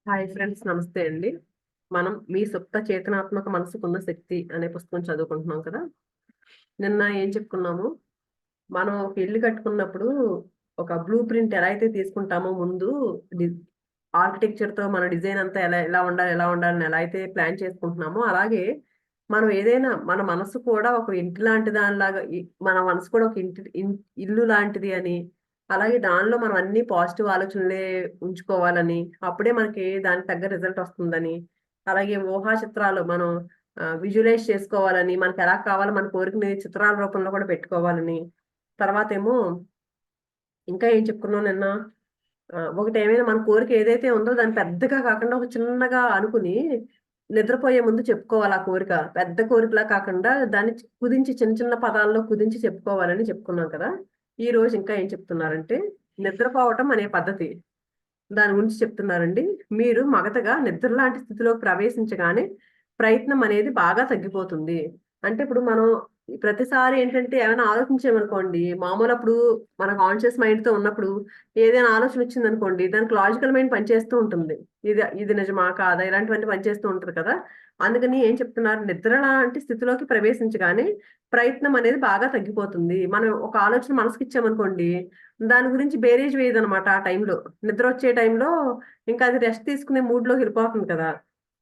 Hi friends, నమస్తే అండి. మనం మీ సుప్త చేతనాత్మక మనసుకున్న శక్తి అనే పుస్తకం చదువుకుంటున్నాం కదా. నిన్న ఏం చెప్పుకున్నాము? మనం ఒక ఇల్లు కట్టుకున్నప్పుడు ఒక బ్లూ ప్రింట్ ఎలా అయితే తీసుకుంటామో ముందు ఆర్కిటెక్చర్ తో మన డిజైన్ అంతా ఎలా ఎలా ఉండాలి ఎలా ఉండాలని ఎలా అయితే ప్లాన్ చేసుకుంటున్నామో, అలాగే మనం ఏదైనా మన మనసు కూడా ఒక ఇంటి లాంటి దానిలాగా మన మనసు కూడా ఒక ఇల్లు లాంటిది అని, అలాగే దానిలో మనం అన్ని పాజిటివ్ ఆలోచనలే ఉంచుకోవాలని, అప్పుడే మనకి దానికి తగ్గ రిజల్ట్ వస్తుందని, అలాగే ఊహా చిత్రాలు మనం విజువలైజ్ చేసుకోవాలని, మనకి ఎలా కావాలో మన కోరికని చిత్రాల రూపంలో కూడా పెట్టుకోవాలని. తర్వాత ఏమో ఇంకా ఏం చెప్పుకున్నాం నిన్న? ఒకటి ఏమైనా మన కోరిక ఏదైతే ఉందో దాన్ని పెద్దగా కాకుండా ఒక చిన్నగా అనుకుని నిద్రపోయే ముందు చెప్పుకోవాలి. ఆ కోరిక పెద్ద కోరికలా కాకుండా దాన్ని కుదించి చిన్న చిన్న పదాల్లో కుదించి చెప్పుకోవాలని చెప్పుకున్నాం కదా. ఈ రోజు ఇంకా ఏం చెప్తున్నారంటే, నిద్రపోవటం అనే పద్ధతి దాని గురించి చెప్తున్నారండి. మీరు మగతగా నిద్ర లాంటి స్థితిలోకి ప్రవేశించగానే ప్రయత్నం అనేది బాగా తగ్గిపోతుంది. అంటే ఇప్పుడు మనం ప్రతిసారి ఏంటంటే ఏమైనా ఆలోచించామనుకోండి, మామూలు అప్పుడు మన కాన్షియస్ మైండ్ తో ఉన్నప్పుడు ఏదైనా ఆలోచన వచ్చిందనుకోండి, దానికి లాజికల్ మైండ్ పనిచేస్తూ ఉంటుంది. ఇది ఇది నిజమా కాదా ఇలాంటివన్నీ పనిచేస్తూ ఉంటుంది కదా. అందుకని ఏం చెప్తున్నారు, నిద్ర లాంటి స్థితిలోకి ప్రవేశించగానే ప్రయత్నం అనేది బాగా తగ్గిపోతుంది. మనం ఒక ఆలోచన మనసుకి ఇచ్చామనుకోండి, దాని గురించి బేరేజ్ వేయదనమాట. ఆ టైంలో నిద్ర వచ్చే టైంలో ఇంకా అది రెస్ట్ తీసుకునే మూడ్ లోకి వెళ్ళిపోతుంది కదా.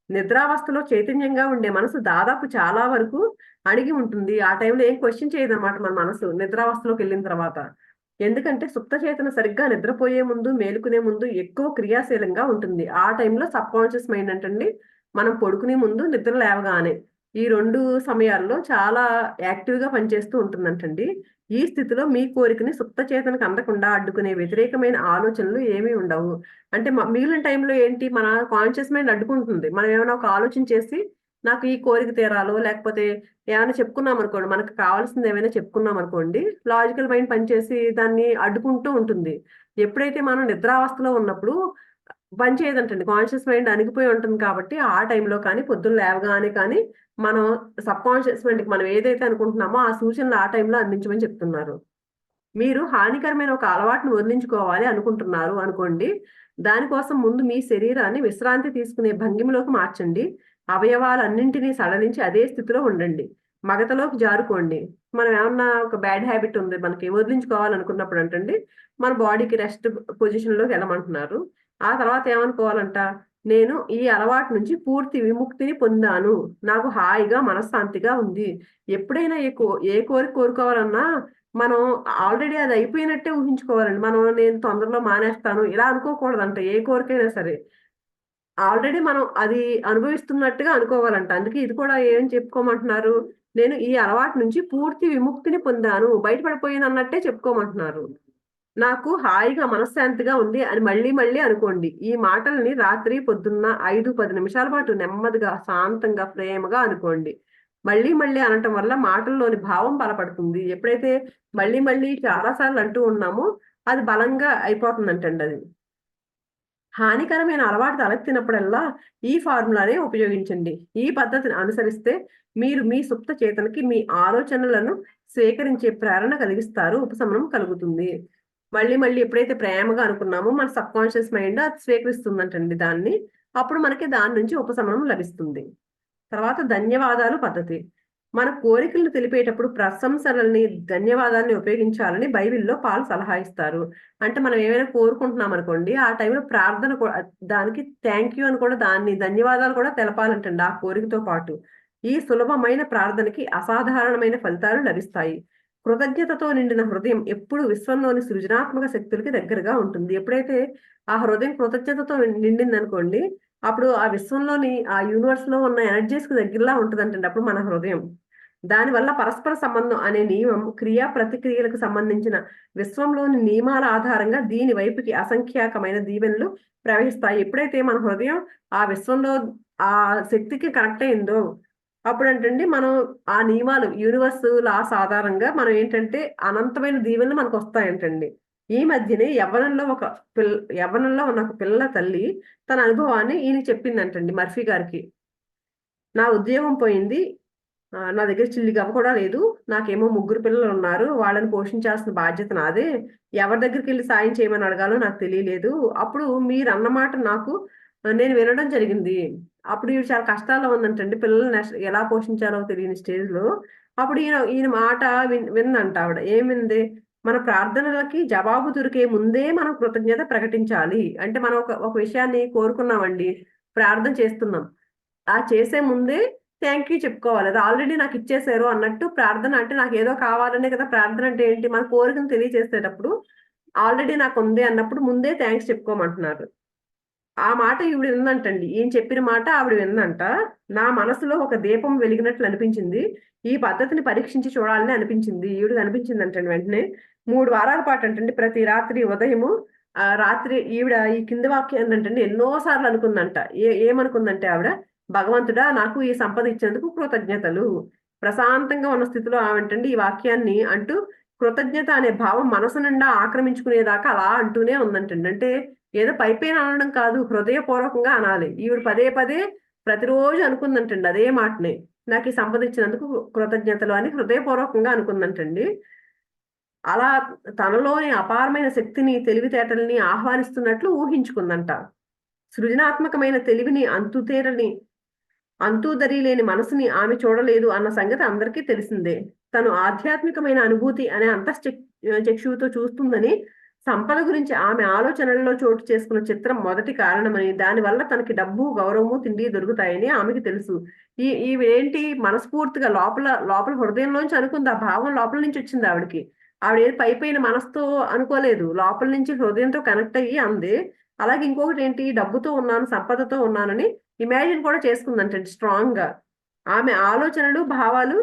నిద్రావస్థలో చైతన్యంగా ఉండే మనసు దాదాపు చాలా వరకు అణిగి ఉంటుంది. ఆ టైంలో ఏం క్వశ్చన్ చేయదన్నమాట మన మనసు నిద్రావస్థలోకి వెళ్ళిన తర్వాత. ఎందుకంటే సుప్త చేతన సరిగ్గా నిద్రపోయే ముందు, మేలుకునే ముందు ఎక్కువ క్రియాశీలంగా ఉంటుంది. ఆ టైంలో సబ్ కాన్షియస్ మైండ్ అంటండి, మనం పడుకునే ముందు, నిద్ర లేవగానే ఈ 2 సమయాల్లో చాలా యాక్టివ్‌గా పనిచేస్తూ ఉంటుందంటండి. ఈ స్థితిలో మీ కోరికని సుప్త చేతనకు అందకుండా అడ్డుకునే వ్యతిరేకమైన ఆలోచనలు ఏమీ ఉండవు. అంటే మిగిలిన టైంలో ఏంటి, మన కాన్షియస్ మైండ్ అడ్డుకుంటుంది. మనం ఏమైనా ఒక ఆలోచన చేసి, నాకు ఈ కోరిక తీరాలో, లేకపోతే ఏమైనా చెప్పుకున్నామనుకోండి, మనకు కావాల్సింది ఏమైనా చెప్పుకున్నామనుకోండి, లాజికల్ మైండ్ పనిచేసి దాన్ని అడ్డుకుంటూ ఉంటుంది. ఎప్పుడైతే మనం నిద్రావస్థలో ఉన్నప్పుడు పని చేయదంటండి. కాన్షియస్ మైండ్ అణిగిపోయి ఉంటుంది కాబట్టి, ఆ టైంలో కానీ, పొద్దున్న లేవగానే కానీ, మనం సబ్‌కాన్షియస్ మైండ్‌కి మనం ఏదైతే అనుకుంటున్నామో, ఆ సూచనలు ఆ టైంలో అందించమని చెప్తున్నారు. మీరు హానికరమైన ఒక అలవాటును వదిలించుకోవాలి అనుకుంటున్నారు అనుకోండి. దానికోసం ముందు మీ శరీరాన్ని విశ్రాంతి తీసుకునే భంగిమలోకి మార్చండి. అవయవాలన్నింటినీ సడలించి అదే స్థితిలో ఉండండి. మగతలోకి జారుకోండి. మనం ఏమన్నా ఒక బ్యాడ్ హ్యాబిట్ ఉంది మనకి వదిలించుకోవాలనుకున్నప్పుడు అంటండి, మన బాడీకి రెస్ట్ పొజిషన్‌లోకి ఎళ్ళమంటున్నారు. ఆ తర్వాత ఏమనుకోవాలంట, నేను ఈ అలవాటు నుంచి పూర్తి విముక్తిని పొందాను. నాకు హాయిగా, మనశ్శాంతిగా ఉంది. ఎప్పుడైనా ఏ కోరిక కోరుకోవాలన్నా మనం ఆల్రెడీ అది అయిపోయినట్టే ఊహించుకోవాలండి. నేను తొందరలో మానేస్తాను ఇలా అనుకోకూడదంట, ఏ కోరికైనా సరే. ఆల్రెడీ మనం అది అనుభవిస్తున్నట్టుగా అనుకోవాలంట. అందుకే ఇది కూడా ఏం చెప్పుకోమంటున్నారు, నేను ఈ అలవాటు నుంచి పూర్తి విముక్తిని పొందాను, బయటపడిపోయానన్నట్టే చెప్పుకోమంటున్నారు. నాకు హాయిగా, మనశ్శాంతిగా ఉంది అని మళ్ళీ మళ్ళీ అనుకోండి. ఈ మాటల్ని రాత్రి, పొద్దున్న 5, 10 నిమిషాల పాటు నెమ్మదిగా, శాంతంగా, ప్రేమగా అనుకోండి. మళ్ళీ మళ్ళీ అనటం వల్ల మాటల్లోని భావం బలపడుతుంది. ఎప్పుడైతే మళ్ళీ మళ్ళీ చాలా సార్లు అంటూ ఉన్నామో, అది బలంగా అయిపోతుందంటండి అది. హానికరమైన అలవాటు తలెత్తినప్పుడల్లా ఈ ఫార్ములానే ఉపయోగించండి. ఈ పద్ధతిని అనుసరిస్తే మీరు మీ సుప్త చేతనకి మీ ఆలోచనలను స్వీకరించే ప్రేరణ కలిగిస్తారు. ఉపశమనం కలుగుతుంది. మళ్ళీ మళ్ళీ ఎప్పుడైతే ప్రేమగా అనుకున్నామో మన సబ్‌కాన్షియస్ మైండ్ అది స్వీకరిస్తుందంటండి దాన్ని. అప్పుడు మనకి దాని నుంచి ఉపశమనం లభిస్తుంది. తర్వాత ధన్యవాదాలు పద్ధతి. మన కోరికలను తెలిపేటప్పుడు ప్రశంసలని, ధన్యవాదాల్ని ఉపయోగించాలని బైబిల్‌లో పాల్ సలహా ఇస్తారు. అంటే మనం ఏమైనా కోరుకుంటున్నామనుకోండి, ఆ టైంలో ప్రార్థన దానికి థాంక్ యూ అని కూడా, దాన్ని ధన్యవాదాలు కూడా తెలపాలంటండి ఆ కోరికతో పాటు. ఈ సులభమైన ప్రార్థనకి అసాధారణమైన ఫలితాలు లభిస్తాయి. కృతజ్ఞతతో నిండిన హృదయం ఎప్పుడు విశ్వంలోని సృజనాత్మక శక్తులకి దగ్గరగా ఉంటుంది. ఎప్పుడైతే ఆ హృదయం కృతజ్ఞతతో నిండిందనుకోండి, అప్పుడు ఆ విశ్వంలోని, ఆ యూనివర్స్‌లో ఉన్న ఎనర్జీస్‌కి దగ్గరలా ఉంటదంటండి అప్పుడు మన హృదయం. దానివల్ల పరస్పర సంబంధం అనే నియమం క్రియా ప్రతిక్రియలకు సంబంధించిన విశ్వంలోని నియమాల ఆధారంగా దీని వైపుకి అసంఖ్యాకమైన దీవెనలు ప్రవహిస్తాయి. ఎప్పుడైతే మన హృదయం ఆ విశ్వంలో ఆ శక్తికి కనెక్ట్ అయిందో, అప్పుడంటండి మనం ఆ నియమాలు, యూనివర్స్ లాస్ ఆధారంగా మనం ఏంటంటే అనంతమైన దీవెనలు మనకొస్తాయంటండి. ఈ మధ్యనే పిల్ యవ్వనంలో ఉన్న ఒక పిల్ల తల్లి తన అనుభవాన్ని ఈయనకి చెప్పిందంటండి, మర్ఫీ గారికి. నా ఉద్యోగం పోయింది. నా దగ్గర చిల్లి గవ్వ కూడా లేదు. నాకేమో ముగ్గురు పిల్లలున్నారు. వాళ్ళని పోషించాల్సిన బాధ్యత నాదే. ఎవరి దగ్గరికెళ్లి సాయం చేయమని అడగాలో నాకు తెలియలేదు. అప్పుడు మీరన్న మాట నాకు నేను వినడం జరిగింది. అప్పుడు ఈవిడ చాలా కష్టాల్లో ఉందంటండి. పిల్లల్ని ఎలా పోషించాలో తెలియని స్టేజ్‌లో. అప్పుడు ఈయన ఈయన మాట విందంట ఆవిడ. ఏం వింది? మన ప్రార్థనలకి జవాబు దొరికే ముందే మనం కృతజ్ఞత ప్రకటించాలి. అంటే మనం ఒక ఒక విషయాన్ని కోరుకున్నామండి. ప్రార్థన చేస్తున్నాం. ఆ చేసే ముందే థాంక్ యూ చెప్పుకోవాలి. అది ఆల్రెడీ నాకిచ్చేసారు అన్నట్టు ప్రార్థన అంటే నాకేదో కావాలనే కదా! ప్రార్థన అంటే ఏంటి? మన కోరికను తెలియజేసేటప్పుడు ఆల్రెడీ నాకుంది అన్నప్పుడు ముందే థాంక్స్ చెప్పుకోమంటున్నారు. ఆ మాట ఈవిడ విందంటండి. ఈయన చెప్పిన మాట ఆవిడ విందంట. నా మనసులో ఒక దీపం వెలిగినట్లు అనిపించింది. ఈ పద్ధతిని పరీక్షించి చూడాలని అనిపించింది. ఈవిడకి అనిపించిందంటండి వెంటనే. 3 వారాల పాటంటండి ప్రతి రాత్రి ఉదయము రాత్రి ఈవిడ ఈ కింది వాక్యాన్నంటండి ఎన్నో సార్లు అనుకుందంట. ఏమనుకుందంటే ఆవిడ, భగవంతుడా నాకు ఈ సంపద ఇచ్చినందుకు కృతజ్ఞతలు. ప్రశాంతంగా ఉన్న స్థితిలో ఆవిడంటండి ఈ వాక్యాన్ని అంటూ కృతజ్ఞత అనే భావం మనసు నిండా ఆక్రమించుకునేదాకా అలా అంటూనే ఉందంటండి. అంటే ఏదో పైపైన అనడం కాదు. హృదయపూర్వకంగా అనాలి. ఈవిడ పదే పదే ప్రతిరోజు అనుకుందంటండి అదే మాటని. నాకీ సంపద ఇచ్చినందుకు కృతజ్ఞతలు అని హృదయపూర్వకంగా అనుకుందంటండి. అలా తనలోని అపారమైన శక్తిని, తెలివితేటలని ఆహ్వానిస్తున్నట్లు ఊహించుకుందంట. సృజనాత్మకమైన తెలివిని అంతూదరి లేని మనసుని ఆమె చూడలేదు అన్న సంగతి అందరికీ తెలిసిందే. తను ఆధ్యాత్మికమైన అనుభూతి అనే చక్షువుతో చూస్తుందని, సంపద గురించి ఆమె ఆలోచనలలో చోటు చేసుకున్న చిత్రం మొదటి కారణమని, దానివల్ల తనకి డబ్బు, గౌరవము, తిండి దొరుకుతాయని ఆమెకి తెలుసు. ఈవిడేంటి మనస్ఫూర్తిగా లోపల లోపల హృదయంలోంచి అనుకుంది. ఆ భావం లోపల నుంచి వచ్చింది ఆవిడకి. ఆవిడేది పైపైన మనసుతో అనుకోలేదు. లోపల నుంచి హృదయంతో కనెక్ట్ అయ్యి అంది. అలాగే ఇంకొకటేంటి డబ్బుతో ఉన్నాను, సంపదతో ఉన్నానని ఇమాజిన్ కూడా చేసుకుందంటండి స్ట్రాంగ్‌గా. ఆమె ఆలోచనలు, భావాలు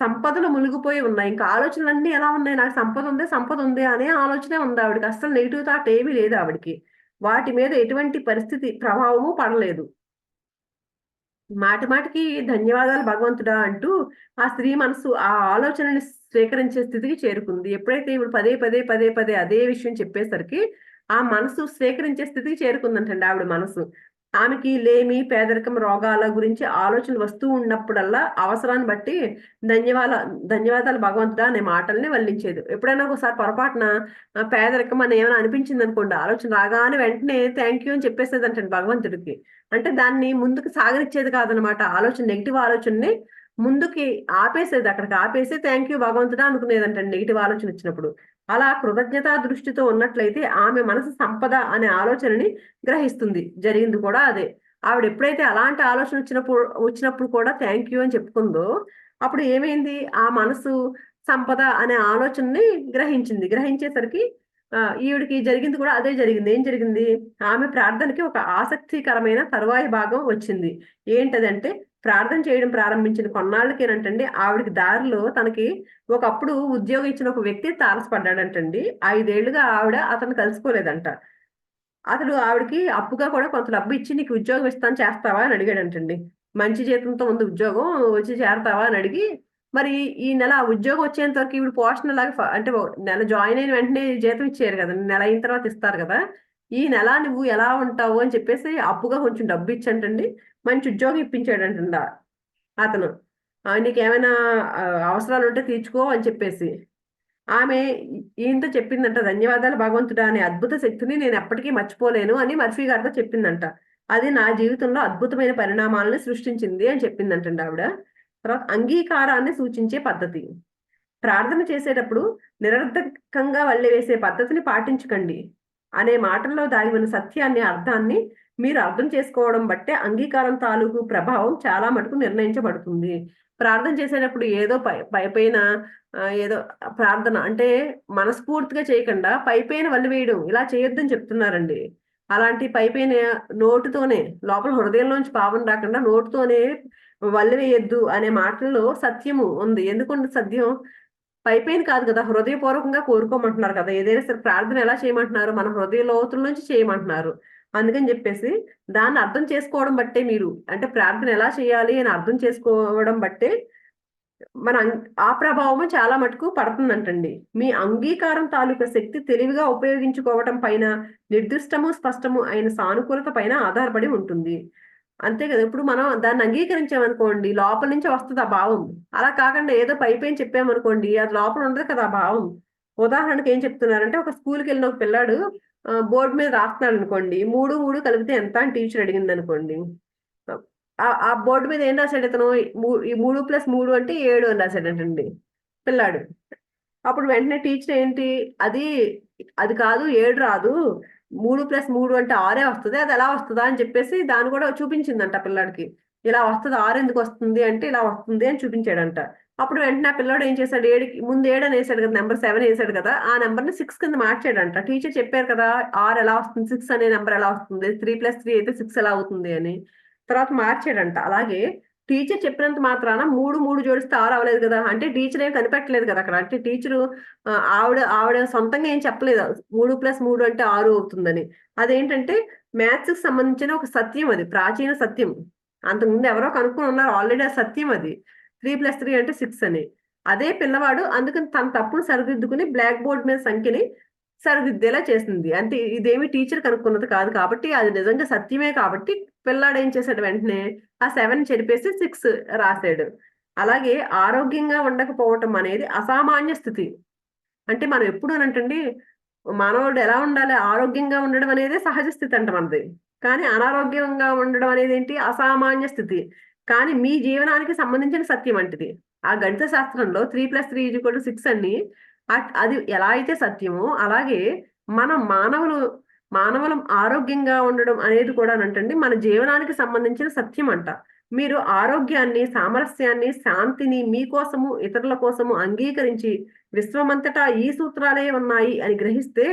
సంపదలో మునిగిపోయి ఉన్నాయి. ఇంకా ఆలోచనలన్నీ ఎలా ఉన్నాయి? నాకు సంపదుంది, సంపదుంది అనే ఆలోచనే ఉందావిడకి. అస్సలు నెగెటివ్ థాట్ ఏమీ లేదు ఆవిడకి. వాటి మీద ఎటువంటి పరిస్థితి ప్రభావము పడలేదు. మాటి మాటికి ధన్యవాదాలు భగవంతుడా అంటూ ఆ స్త్రీ మనసు ఆ ఆలోచనని స్వీకరించే స్థితికి చేరుకుంది. ఎప్పుడైతే ఈవిడ పదే పదే అదే విషయం చెప్పేసరికి ఆ మనసు స్వీకరించే స్థితికి చేరుకుందంటండి ఆవిడ మనసు. ఆమెకి లేమి, పేదరికం, రోగాల గురించి ఆలోచనలు వస్తూ ఉన్నప్పుడల్లా అవసరాన్ని బట్టి ధన్యవాల ధన్యవాదాలు భగవంతుడా అనే మాటల్ని వల్లించేది. ఎప్పుడైనా ఒకసారి పొరపాటున పేదరికం అని ఏమైనా అనిపించిందనుకోండి, ఆలోచన రాగానే వెంటనే థాంక్ యూ అని చెప్పేసేదంటండి భగవంతుడికి. అంటే దాన్ని ముందుకు సాగనిచ్చేది కాదనమాట. నెగెటివ్ ఆలోచనని ముందుకి ఆపేసేది. అక్కడికి ఆపేసి థాంక్ యూ భగవంతుడా అనుకునేదంటండి నెగెటివ్ ఆలోచనొచ్చినప్పుడు. అలా కృతజ్ఞతా దృష్టితో ఉన్నట్లయితే ఆమె మనసు సంపద అనే ఆలోచనని గ్రహిస్తుంది. జరిగింది కూడా అదే. ఆవిడెప్పుడైతే అలాంటి వచ్చినప్పుడు కూడా థాంక్ యూ అని చెప్పుకుందో, అప్పుడు ఏమైంది? ఆ మనసు సంపద అనే ఆలోచనని గ్రహించింది. గ్రహించేసరికి ఈవిడకి జరిగింది కూడా అదే జరిగింది. ఏం జరిగింది? ఆమె ప్రార్థనకి ఒక ఆసక్తికరమైన తరువాయి భాగం వచ్చింది. ఏంటదంటే ప్రార్థన చేయడం ప్రారంభించిన కొన్నాళ్ళకేనంటండి ఆవిడకి దారిలో తనకి ఒకప్పుడు ఉద్యోగం ఇచ్చిన ఒక వ్యక్తి తారసపడ్డాడంటండి. 5 ఏళ్లుగా ఆవిడ అతన్ని కలుసుకోలేదంట. అతడు ఆవిడకి అప్పుగా కూడా కొంత డబ్బు ఇచ్చి "నీకు ఉద్యోగం ఇస్తాను చేస్తావా?" అని అడిగాడంటండి. మంచి జీతంతో ఉంది ఉద్యోగం వచ్చి చేరతావా అని అడిగి, మరి ఈ నెల ఆ ఉద్యోగం వచ్చేంత వరకు ఈవిడ పోషణలాగా అంటే నెల జాయిన్ అయిన వెంటనే జీతం ఇచ్చేయరు గదండీ. నెల అయిన తర్వాత ఇస్తారు గదా! ఈ నెల నువ్వు ఎలా ఉంటావు అని చెప్పేసి అప్పుగా కొంచెం డబ్బు ఇచ్చంటండి మంచి ఉద్యోగం ఇప్పించాడంటండి అతను. "నీకేమైనా అవసరాలుంటే తీర్చుకో" అని చెప్పేసి. ఆమె ఈయనతో చెప్పిందంట, "ధన్యవాదాలు భగవంతుడా! అనే అద్భుత శక్తిని నేనెప్పటికీ మర్చిపోలేను" అని మర్ఫీ గారితో చెప్పిందంట. అది నా జీవితంలో అద్భుతమైన పరిణామాలను సృష్టించింది అని చెప్పిందంటండి ఆవిడ. తర్వాత అంగీకారాన్ని సూచించే పద్ధతి. ప్రార్థన చేసేటప్పుడు నిరర్ధకంగా వల్లెవేసే పద్ధతిని పాటించకండి అనే మాటల్లో దాగి ఉన్న సత్యాన్ని, అర్థాన్ని మీరు అర్థం చేసుకోవడం బట్టే అంగీకారం తాలూకు ప్రభావం చాలా మటుకు నిర్ణయించబడుతుంది. ప్రార్థన చేసేటప్పుడు ఏదో పైపైన ఏదో ప్రార్థన అంటే మనస్ఫూర్తిగా చేయకుండా పైపైన వల్లివేయడం ఇలా చేయొద్దని చెప్తున్నారండి. అలాంటి పైపైన నోటితోనే లోపల హృదయంలోంచి భావం రాకుండా నోటితోనే వల్లివేయొద్దు అనే మాటల్లో సత్యము ఉంది. ఎందుకుంది సత్యం? పైపైన కాదు కదా! హృదయపూర్వకంగా కోరుకోమంటున్నారు కదా! ఏదైనా సరే ప్రార్థన ఎలా చేయమంటున్నారు? మన హృదయ లోతుల నుంచి చేయమంటున్నారు. అందుకని జెప్పేసి దాన్ని అర్థం చేసుకోవడం బట్టే మీరు అంటే ప్రార్థన ఎలా చేయాలి అని అర్థం చేసుకోవడం బట్టే మన ఆ ప్రభావము చాలా మటుకు పడుతుందంటండి. మీ అంగీకారం తాలూకా శక్తి తెలివిగా ఉపయోగించుకోవటం పైన, నిర్దిష్టము, స్పష్టము అయిన సానుకూలత పైన ఆధారపడి ఉంటుంది. అంతే కదా! ఇప్పుడు మనం దాన్ని అంగీకరించామనుకోండి, లోపల నుంచే వస్తది ఆ భావం. అలా కాకుండా ఏదో పైపైన చెప్పామనుకోండి, అది లోపల ఉండదు కదా ఆ భావం. ఉదాహరణకి ఏం చెప్తున్నారంటే, ఒక స్కూలుకెళ్ళిన ఒక పిల్లాడు బోర్డు మీద రాస్తున్నాడు అనుకోండి, 3, 3 కలిపితే ఎంత అని టీచర్ అడిగింది అనుకోండి. ఆ బోర్డు మీద ఏం రాశాడు ఇతను? ఈ 3+3 అంటే 7 అని రాశాడంటండి పిల్లాడు. అప్పుడు వెంటనే టీచర్ ఏంటి, అది అది కాదు, 7 రాదు, 3+3 అంటే 6 వస్తుంది, అది ఎలా వస్తుందా అని చెప్పేసి దాన్ని కూడా చూపించిందంట పిల్లాడికి. ఇలా వస్తుంది, 6 ఎందుకు వస్తుంది అంటే ఇలా వస్తుంది అని చూపించాడంట. అప్పుడు వెంటనే ఆ పిల్లాడు ఏం చేశాడు, 7కి ముందు 7 అని వేసాడు కదా, నెంబర్ 7 వేసాడు కదా, ఆ నెంబర్ ని 6 కింద మార్చాడంట. టీచర్ చెప్పారు కదా 6 ఎలా వస్తుంది, 6 అనే నెంబర్ ఎలా వస్తుంది, 3+3 అయితే 6 ఎలా అవుతుంది అని. తర్వాత మార్చాడంట. అలాగే టీచర్ చెప్పినంత మాత్రాన 3, 3 జోడిస్తే 6 అవ్వలేదు కదా, అంటే టీచర్ ఏం కనిపెట్టలేదు కదా అక్కడ. అంటే టీచరు ఆవిడ ఆవిడ సొంతంగా ఏం చెప్పలేదు 3+3 అంటే 6 అవుతుందని. అదేంటంటే మ్యాథ్స్ కి సంబంధించిన ఒక సత్యం, అది ప్రాచీన సత్యం. అంతకుముందు ఎవరో కనుక్కొని ఉన్నారు ఆల్రెడీ, ఆ సత్యం అది. 3+3 అంటే 6 అని. అదే పిల్లవాడు అందుకని తన తప్పును సరిదిద్దుకుని బ్లాక్ బోర్డ్ మీద సంఖ్యని సరిదిద్దేలా చేసింది. అంటే ఇదేమి టీచర్ కనుక్కున్నది కాదు కాబట్టి, అది నిజంగా సత్యమే కాబట్టి పిల్లాడు ఏం చేశాడు, వెంటనే ఆ 7 చెరిపేసి 6 రాశాడు. అలాగే ఆరోగ్యంగా ఉండకపోవటం అనేది అసామాన్య స్థితి. అంటే మనం ఎప్పుడు అనంటండి, మానవుడు ఎలా ఉండాలి, ఆరోగ్యంగా ఉండడం అనేది సహజ స్థితి అంట మనది. కానీ అనారోగ్యంగా ఉండడం అనేది ఏంటి, అసామాన్య స్థితి. కానీ మీ జీవనానికి సంబంధించిన సత్యం అంటిది. ఆ గణిత శాస్త్రంలో 3+3 = 6 అని అది ఎలా అయితే సత్యమో, అలాగే మనం మానవులం ఆరోగ్యంగా ఉండడం అనేది కూడా అంటండి మన జీవనానికి సంబంధించిన సత్యం అంట. మీరు ఆరోగ్యాన్ని, సామరస్యాన్ని, శాంతిని మీకోసము, ఇతరుల కోసము అంగీకరించి విశ్వమంతటా ఈ సూత్రాలే ఉన్నాయి అని గ్రహిస్తే,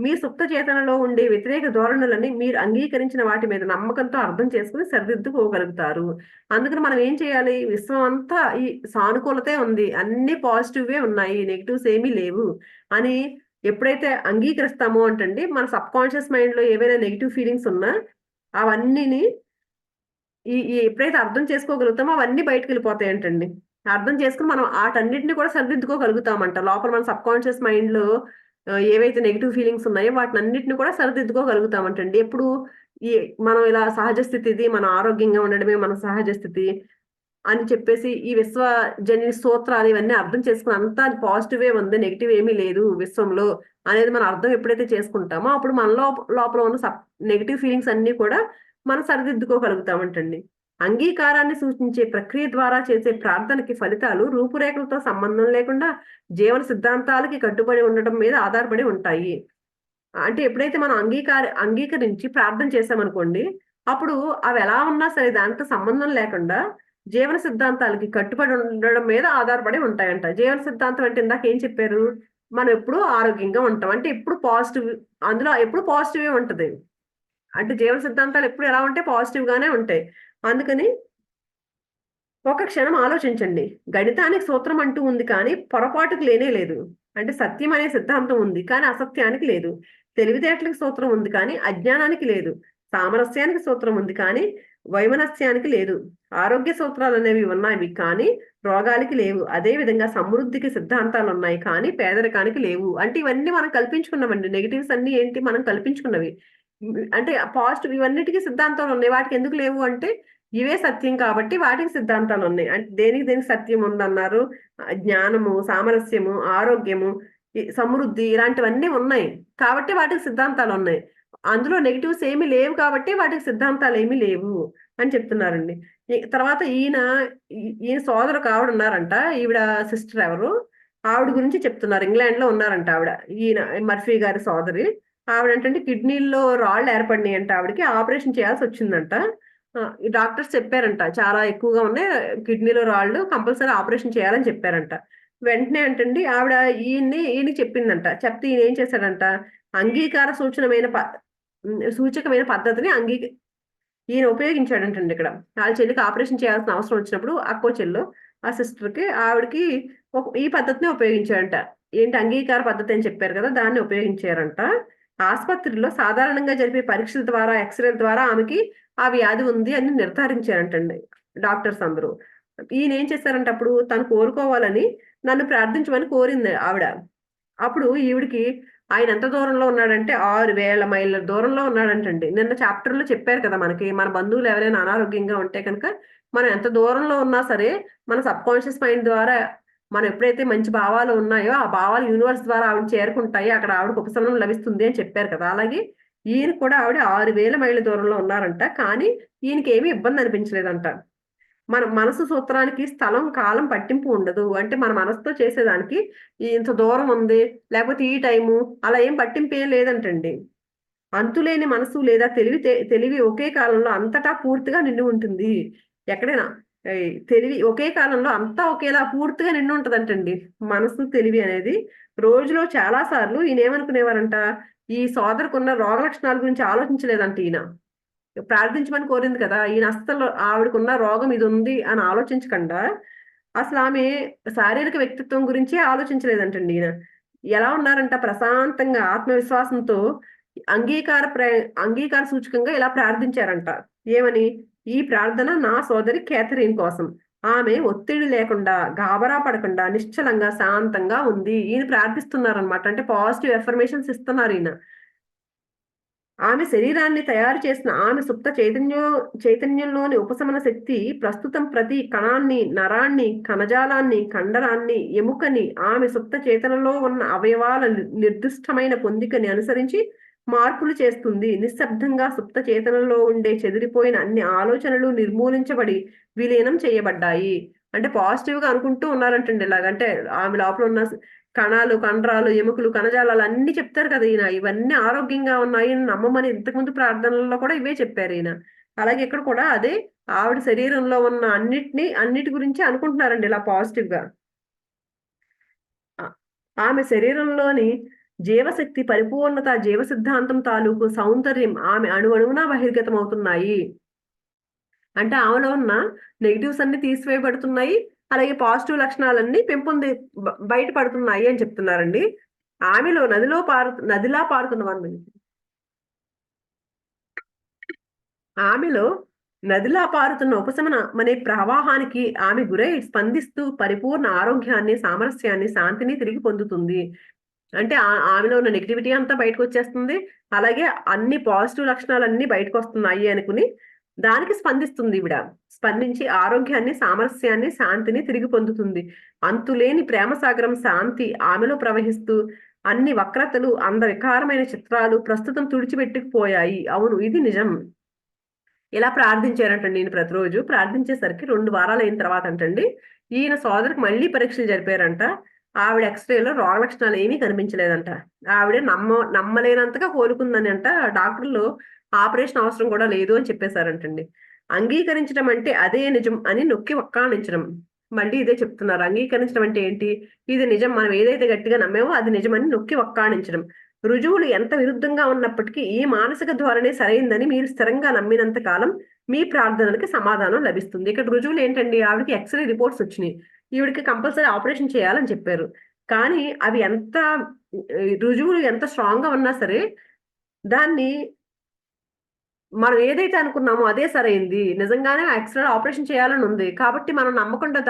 మీ సుప్త చేతనలో ఉండే వ్యతిరేక ధోరణులని మీరు అంగీకరించిన వాటి మీద నమ్మకంతో అర్థం చేసుకుని సరిదిద్దుకోగలుగుతారు. అందుకని మనం ఏం చేయాలి, విశ్వం అంతా ఈ సానుకూలతే ఉంది, అన్ని పాజిటివ్వే ఉన్నాయి, నెగిటివ్స్ ఏమీ లేవు అని ఎప్పుడైతే అంగీకరిస్తామో అంటండి, మన సబ్ కాన్షియస్ మైండ్ లో ఏవైనా నెగిటివ్ ఫీలింగ్స్ ఉన్నా అవన్నీని ఈ ఎప్పుడైతే అర్థం చేసుకోగలుగుతామో అవన్నీ బయటకెళ్ళిపోతాయంటండి. అర్థం చేసుకొని మనం ఆటన్నిటిని కూడా సరిదిద్దుకోగలుగుతామంట. లోపల మన సబ్ కాన్షియస్ మైండ్‌లో ఏవైతే నెగెటివ్ ఫీలింగ్స్ ఉన్నాయో వాటినన్నిటిని కూడా సరిదిద్దుకోగలుగుతామంటండి. ఎప్పుడు ఈ మనం ఇలా సహజ స్థితి ఇది, మన ఆరోగ్యంగా ఉండడమే మన సహజ స్థితి అని చెప్పేసి ఈ విశ్వజనీన సూత్రాలు ఇవన్నీ అర్థం చేసుకొని అంతా పాజిటివే ఉంది, నెగెటివ్ ఏమీ లేదు విశ్వంలో అనేది మనం అర్థం ఎప్పుడైతే చేసుకుంటామో అప్పుడు మనలో లోపల ఉన్న నెగెటివ్ ఫీలింగ్స్ అన్నీ కూడా మనం సరిదిద్దుకోగలుగుతామంటండి. అంగీకారాన్ని సూచించే ప్రక్రియ ద్వారా చేసే ప్రార్థనకి ఫలితాలు రూపురేఖలతో సంబంధం లేకుండా జీవన సిద్ధాంతాలకి కట్టుబడి ఉండటం మీద ఆధారపడి ఉంటాయి. అంటే ఎప్పుడైతే మనం అంగీకరించి ప్రార్థన చేసామనుకోండి, అప్పుడు అవి ఎలా ఉన్నా సరే దానితో సంబంధం లేకుండా జీవన సిద్ధాంతాలకి కట్టుబడి ఉండడం మీద ఆధారపడి ఉంటాయంట. జీవన సిద్ధాంతం అంటే ఇందాక ఏం చెప్పారు? మనం ఎప్పుడూ ఆరోగ్యంగా ఉంటాం. అంటే ఎప్పుడు పాజిటివ్, అందులో ఎప్పుడు పాజిటివే ఉంటది. అంటే జీవన సిద్ధాంతాలు ఎప్పుడు ఎలా ఉంటాయి, పాజిటివ్ గానే ఉంటాయి. అందుకని ఒక క్షణం ఆలోచించండి. గణితానికి సూత్రం అంటూ ఉంది కానీ పొరపాటుకు లేనే లేదు. అంటే సత్యం అనే సిద్ధాంతం ఉంది కానీ అసత్యానికి లేదు. తెలివితేటలకు సూత్రం ఉంది కానీ అజ్ఞానానికి లేదు. సామరస్యానికి సూత్రం ఉంది కానీ వైమనస్యానికి లేదు. ఆరోగ్య సూత్రాలు అనేవి ఉన్నాయి కానీ రోగాలకి లేవు. అదే విధంగా సమృద్ధికి సిద్ధాంతాలు ఉన్నాయి కానీ పేదరికానికి లేవు. అంటే ఇవన్నీ మనం కల్పించుకున్నామండి. నెగెటివ్స్ అన్ని ఏంటి, మనం కల్పించుకున్నవి. అంటే పాజిటివ్ ఇవన్నిటికీ సిద్ధాంతాలు ఉన్నాయి. వాటికి ఎందుకు లేవు అంటే ఇవే సత్యం కాబట్టి వాటికి సిద్ధాంతాలు ఉన్నాయి. అంటే దేనికి సత్యం ఉందన్నారు, జ్ఞానము, సామరస్యము, ఆరోగ్యము, సమృద్ధి ఇలాంటివన్నీ ఉన్నాయి కాబట్టి వాటికి సిద్ధాంతాలు ఉన్నాయి. అందులో నెగిటివ్స్ ఏమీ లేవు కాబట్టి వాటికి సిద్ధాంతాలు ఏమీ లేవు అని చెప్తున్నారండి. తర్వాత ఈయన సోదరు ఆవిడ ఉన్నారంట, ఈవిడ సిస్టర్ ఎవరు, ఆవిడ గురించి చెప్తున్నారు. ఇంగ్లాండ్ లో ఉన్నారంట ఆవిడ, ఈయన మర్ఫీ గారి సోదరి. ఆవిడంటే కిడ్నీల్లో రాళ్ళు ఏర్పడినాయంట, ఆవిడకి ఆపరేషన్ చేయాల్సి వచ్చిందంట. ఈ డాక్టర్స్ చెప్పారంట చాలా ఎక్కువగా ఉన్నాయి కిడ్నీలో రాళ్ళు, కంపల్సరీ ఆపరేషన్ చేయాలని చెప్పారంట. వెంటనే అంటండి ఆవిడ ఈయనకి చెప్పిందంట. చెప్తే ఈయన ఏం చేశాడంట, అంగీకార సూచకమైన పద్ధతిని ఈయన ఉపయోగించాడంటండి. ఇక్కడ వాళ్ళ చెల్లికి ఆపరేషన్ చేయాల్సిన అవసరం వచ్చినప్పుడు అక్కో చెల్లు ఆ సిస్టర్కి ఆవిడకి ఈ పద్ధతిని ఉపయోగించాడంట. ఏంటి, అంగీకార పద్ధతి అని చెప్పారు కదా, దాన్ని ఉపయోగించారంట. ఆసుపత్రిలో సాధారణంగా జరిపే పరీక్షల ద్వారా, ఎక్స్రేల ద్వారా ఆమెకి ఆ వ్యాధి ఉంది అని నిర్ధారించారంటండి డాక్టర్స్ అందరూ. ఈయన ఏం చేశారంటే అప్పుడు తను కోరుకోవాలని నన్ను ప్రార్థించమని కోరింది ఆవిడ. అప్పుడు ఈవిడికి ఆయన ఎంత దూరంలో ఉన్నాడంటే 6,000 మైళ్ళ దూరంలో ఉన్నాడంటండి. నిన్న చాప్టర్ లో చెప్పారు కదా మనకి, మన బంధువులు ఎవరైనా అనారోగ్యంగా ఉంటే కనుక మనం ఎంత దూరంలో ఉన్నా సరే మన సబ్ కాన్షియస్ మైండ్ ద్వారా మనం ఎప్పుడైతే మంచి భావాలు ఉన్నాయో ఆ భావాలు యూనివర్స్ ద్వారా ఆవిడ చేరుకుంటాయి, అక్కడ ఆవిడకు ఉపశమనం లభిస్తుంది అని చెప్పారు కదా. అలాగే ఈయన కూడా ఆవిడ 6,000 మైళ్ళ దూరంలో ఉన్నారంట, కానీ ఈయనకి ఏమీ ఇబ్బంది అనిపించలేదంట. మన మనసు సూత్రానికి స్థలం కాలం పట్టింపు ఉండదు. అంటే మన మనసుతో చేసేదానికి ఇంత దూరం ఉంది, లేకపోతే ఈ టైము, అలా ఏం పట్టింపు ఏం లేదంటండి. అంతులేని మనసు లేదా తెలివి ఒకే కాలంలో అంతటా పూర్తిగా నిండి ఉంటుంది. ఎక్కడైనా తెలివి ఒకే కాలంలో అంతా ఒకేలా పూర్తిగా నిండి ఉంటదంటండి. మనసు తెలివి అనేది రోజులో చాలా సార్లు ఈయన ఏమనుకునేవారంట, ఈ సోదరుకున్న రోగ లక్షణాల గురించి ఆలోచించలేదంట ఈయన. ప్రార్థించమని కోరింది కదా, ఈయన అస్సలు ఆవిడకున్న రోగం ఇది ఉంది అని ఆలోచించకుండా అసలు ఆమె శారీరక వ్యక్తిత్వం గురించి ఆలోచించలేదంటండి ఈయన. ఎలా ఉన్నారంట, ప్రశాంతంగా ఆత్మవిశ్వాసంతో అంగీకార సూచకంగా ఇలా ప్రార్థించారంట. ఏమని? ఈ ప్రార్థన నా సోదరి కేథరిన్ కోసం. ఆమె ఒత్తిడి లేకుండా, గాబరా పడకుండా, నిశ్చలంగా, శాంతంగా ఉంది. ఈయన ప్రార్థిస్తున్నారనమాట. అంటే పాజిటివ్ ఎఫర్మేషన్స్ ఇస్తున్నారు ఈయన. ఆమె శరీరాన్ని తయారు చేసిన ఆమె సుప్త చైతన్యంలోని ఉపశమన శక్తి ప్రస్తుతం ప్రతి కణాన్ని, నరాన్ని, కణజాలాన్ని, కండరాన్ని, ఎముకని, ఆమె సుప్త చేతనలో ఉన్న అవయవాల నిర్దిష్టమైన పొందికని అనుసరించి మార్పులు చేస్తుంది. నిశ్శబ్దంగా సుప్త చేతనలో ఉండే చెదిరిపోయిన అన్ని ఆలోచనలు నిర్మూలించబడి విలీనం చేయబడ్డాయి. అంటే పాజిటివ్ గా అనుకుంటూ ఉన్నారంటండి. ఇలాగంటే ఆమె లోపల ఉన్న కణాలు, కండరాలు, ఎముకలు, కణజాలాలు అన్ని చెప్తారు కదా ఈయన. ఇవన్నీ ఆరోగ్యంగా ఉన్నాయి నమ్మమని ఇంతకుముందు ప్రార్థనల్లో కూడా ఇవే చెప్పారు ఈయన. అలాగే ఇక్కడ కూడా అదే ఆవిడ శరీరంలో ఉన్న అన్నిటి గురించి అనుకుంటున్నారండి ఇలా పాజిటివ్ గా. ఆమె శరీరంలోని జీవశక్తి పరిపూర్ణత, జీవ సిద్ధాంతం తాలూకు సౌందర్యం ఆమె అణువణువునా బహిర్గతం అవుతున్నాయి. అంటే ఆమెలో ఉన్న నెగిటివ్స్ అన్ని తీసివేయబడుతున్నాయి, అలాగే పాజిటివ్ లక్షణాలన్నీ బయటపడుతున్నాయి అని చెప్తున్నారండి. ఆమెలో నదిలా పారుతున్న ఆమెలో నదిలా పారుతున్న ఉపశమన అనే ప్రవాహానికి ఆమె గురై స్పందిస్తూ పరిపూర్ణ ఆరోగ్యాన్ని, సామరస్యాన్ని, శాంతిని తిరిగి పొందుతుంది. అంటే ఆమెలో ఉన్న నెగిటివిటీ అంతా బయటకు వచ్చేస్తుంది, అలాగే అన్ని పాజిటివ్ లక్షణాలన్నీ బయటకు వస్తున్నాయి అనుకుని దానికి స్పందిస్తుంది ఈవిడ. స్పందించి ఆరోగ్యాన్ని, సామరస్యాన్ని, శాంతిని తిరిగి పొందుతుంది. అంతులేని ప్రేమసాగరం శాంతి ఆమెలో ప్రవహిస్తూ అన్ని వక్రతలు, అందవికారమైన చిత్రాలు ప్రస్తుతం తుడిచిపెట్టుకుపోయాయి. అవును, ఇది నిజం. ఇలా ప్రార్థించారంటండి ఈయన. ప్రతిరోజు ప్రార్థించేసరికి 2 వారాలు అయిన తర్వాత అంటండి ఈయన సోదరికి మళ్ళీ పరీక్షలు జరిపారంట. ఆవిడ ఎక్స్రేలో రోగ లక్షణాలు ఏమీ కనిపించలేదంట. ఆవిడ నమ్మలేనంతగా కోలుకుందని అంట. డాక్టర్లు ఆపరేషన్ అవసరం కూడా లేదు అని చెప్పేశారంటండి. అంగీకరించడం అంటే అదే నిజం అని నొక్కి వక్కాణించడం. మళ్ళీ ఇదే చెప్తున్నారు. అంగీకరించడం అంటే ఏంటి? ఇది నిజం, మనం ఏదైతే గట్టిగా నమ్మేమో అది నిజమని నొక్కి వక్కాణించడం. రుజువులు ఎంత విరుద్ధంగా ఉన్నప్పటికీ ఈ మానసిక ధోరణి సరైందని మీరు స్థిరంగా నమ్మినంత కాలం మీ ప్రార్థనలకి సమాధానం లభిస్తుంది. ఇక్కడ రుజువులు ఏంటండి? ఆవిడకి ఎక్స్రే రిపోర్ట్స్ వచ్చినాయి, ఈవిడికి కంపల్సరీ ఆపరేషన్ చేయాలని చెప్పారు. కానీ అవి ఎంత రుజువులు ఎంత స్ట్రాంగ్ గా ఉన్నా సరే దాన్ని మనం ఏదైతే అనుకున్నామో అదే సరైంది, నిజంగానే ఎక్స్రే ఆపరేషన్ చేయాలని ఉంది కాబట్టి మనం నమ్మకుండా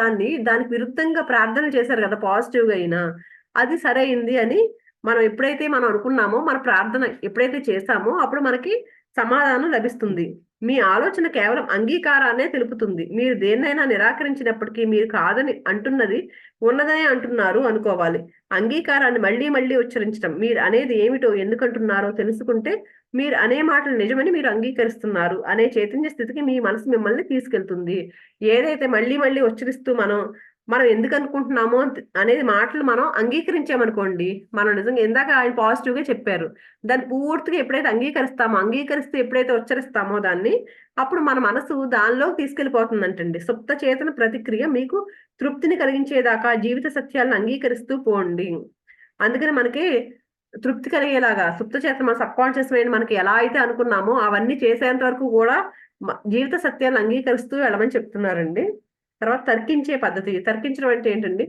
దానికి విరుద్ధంగా ప్రార్థనలు చేశారు కదా పాజిటివ్ గా అయినా, అది సరైంది అని మనం అనుకున్నామో, మన ప్రార్థన ఎప్పుడైతే చేశామో అప్పుడు మనకి సమాధానం లభిస్తుంది. మీ ఆలోచన కేవలం అంగీకారాన్నే తెలుపుతుంది. మీరు దేన్నైనా నిరాకరించినప్పటికీ మీరు కాదని అంటున్నది ఉన్నదనే అంటున్నారు అనుకోవాలి. అంగీకారాన్ని మళ్ళీ మళ్ళీ ఉచ్చరించడం, మీరు అనేది ఏమిటో ఎందుకంటున్నారో తెలుసుకుంటే మీరు అనే మాటలు నిజమని మీరు అంగీకరిస్తున్నారు అనే చైతన్య స్థితికి మీ మనసు మిమ్మల్ని తీసుకెళ్తుంది. ఏదైతే మళ్ళీ మళ్ళీ ఉచ్చరిస్తూ మనం ఎందుకు అనుకుంటున్నామో అనేది మాటలు మనం అంగీకరించామనుకోండి, మనం నిజంగా ఇందాక ఆయన పాజిటివ్ గా చెప్పారు, దాన్ని పూర్తిగా ఎప్పుడైతే అంగీకరిస్తూ ఎప్పుడైతే ఉచ్చరిస్తామో దాన్ని, అప్పుడు మన మనసు దానిలో తీసుకెళ్లిపోతుందంటండి. సుప్త చేతన ప్రతిక్రియ మీకు తృప్తిని కలిగించేదాకా జీవిత సత్యాలను అంగీకరిస్తూ పోండి. అందుకని మనకి తృప్తి కలిగేలాగా సుప్త చేతన, మన సబ్ కాన్షియస్ మైండ్ మనకి ఎలా అయితే అనుకున్నామో అవన్నీ చేసేంత వరకు కూడా జీవిత సత్యాలను అంగీకరిస్తూ వెళ్ళమని చెప్తున్నారండి. తర్వాత తర్కించే పద్ధతి. తర్కించడం అంటే ఏంటండి?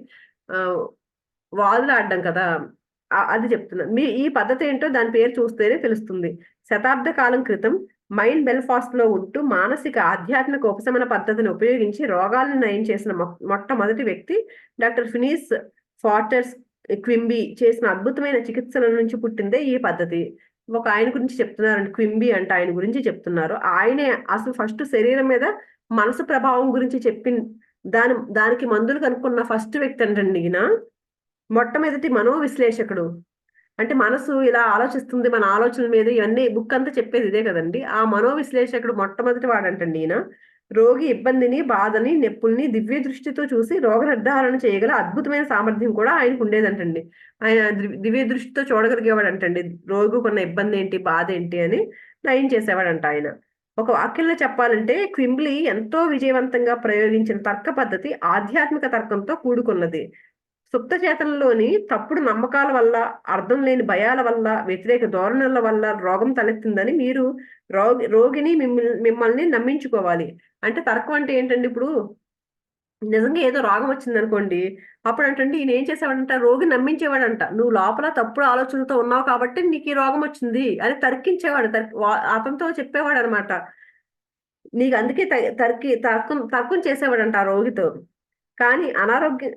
వాదులాడడం కదా, అది చెప్తున్నాను. ఈ పద్ధతి ఏంటో దాని పేరు చూస్తేనే తెలుస్తుంది. శతాబ్ద కాలం క్రితం మైండ్ బెల్ఫాస్ట్ లో ఉంటూ మానసిక ఆధ్యాత్మిక ఉపశమన పద్ధతిని ఉపయోగించి రోగాలను నయం చేసిన మొట్టమొదటి వ్యక్తి డాక్టర్ ఫినిస్ ఫార్టర్స్ క్వింబీ చేసిన అద్భుతమైన చికిత్సల నుంచి పుట్టిందే ఈ పద్ధతి. ఒక ఆయన గురించి చెప్తున్నారండి, క్వింబీ అంటే ఆయన గురించి చెప్తున్నారు. ఆయనే అసలు ఫస్ట్ శరీరం మీద మనసు ప్రభావం గురించి దానికి మందులు కనుక్కున్న ఫస్ట్ వ్యక్తి అంటండి ఈయన. మొట్టమొదటి మనోవిశ్లేషకుడు. అంటే మనసు ఇలా ఆలోచిస్తుంది, మన ఆలోచనల మీద ఇవన్నీ బుక్ అంతా చెప్పేది ఇదే కదండి. ఆ మనోవిశ్లేషకుడు మొట్టమొదటి వాడంటండి ఈయన. రోగి ఇబ్బందిని, బాధని, నొప్పుల్ని దివ్య దృష్టితో చూసి రోగ నిర్ధారణ చేయగల అద్భుతమైన సామర్థ్యం కూడా ఆయనకు ఉండేదంటండి. ఆయన దివ్య దృష్టితో చూడగలిగేవాడంటండి రోగుకున్న ఇబ్బంది ఏంటి, బాధ ఏంటి అని నయం చేసేవాడంట ఆయన. ఒక వాక్యంలో చెప్పాలంటే క్వింబ్లీ ఎంతో విజయవంతంగా ప్రయోగించిన తర్క పద్ధతి ఆధ్యాత్మిక తర్కంతో కూడుకున్నది. సుప్త చేతనలోని తప్పుడు నమ్మకాల వల్ల, అర్థం లేని భయాల వల్ల, వ్యతిరేక ధోరణుల వల్ల రోగం తలెత్తిందని మీరు రోగిని మిమ్మల్ని నమ్మించుకోవాలి. అంటే తర్కం అంటే ఏంటండి, ఇప్పుడు నిజంగా ఏదో రోగం వచ్చింది అనుకోండి, అప్పుడు అంటే ఈయన ఏం చేసేవాడంట, రోగి నమ్మించేవాడంట. నువ్వు లోపల తప్పుడు ఆలోచనలతో ఉన్నావు కాబట్టి నీకు ఈ రోగం వచ్చింది అని తర్కించేవాడు. అతనితో చెప్పేవాడు అనమాట. నీకు అందుకే తర్కం చేసేవాడంట ఆ రోగితో. కానీ అనారోగ్యం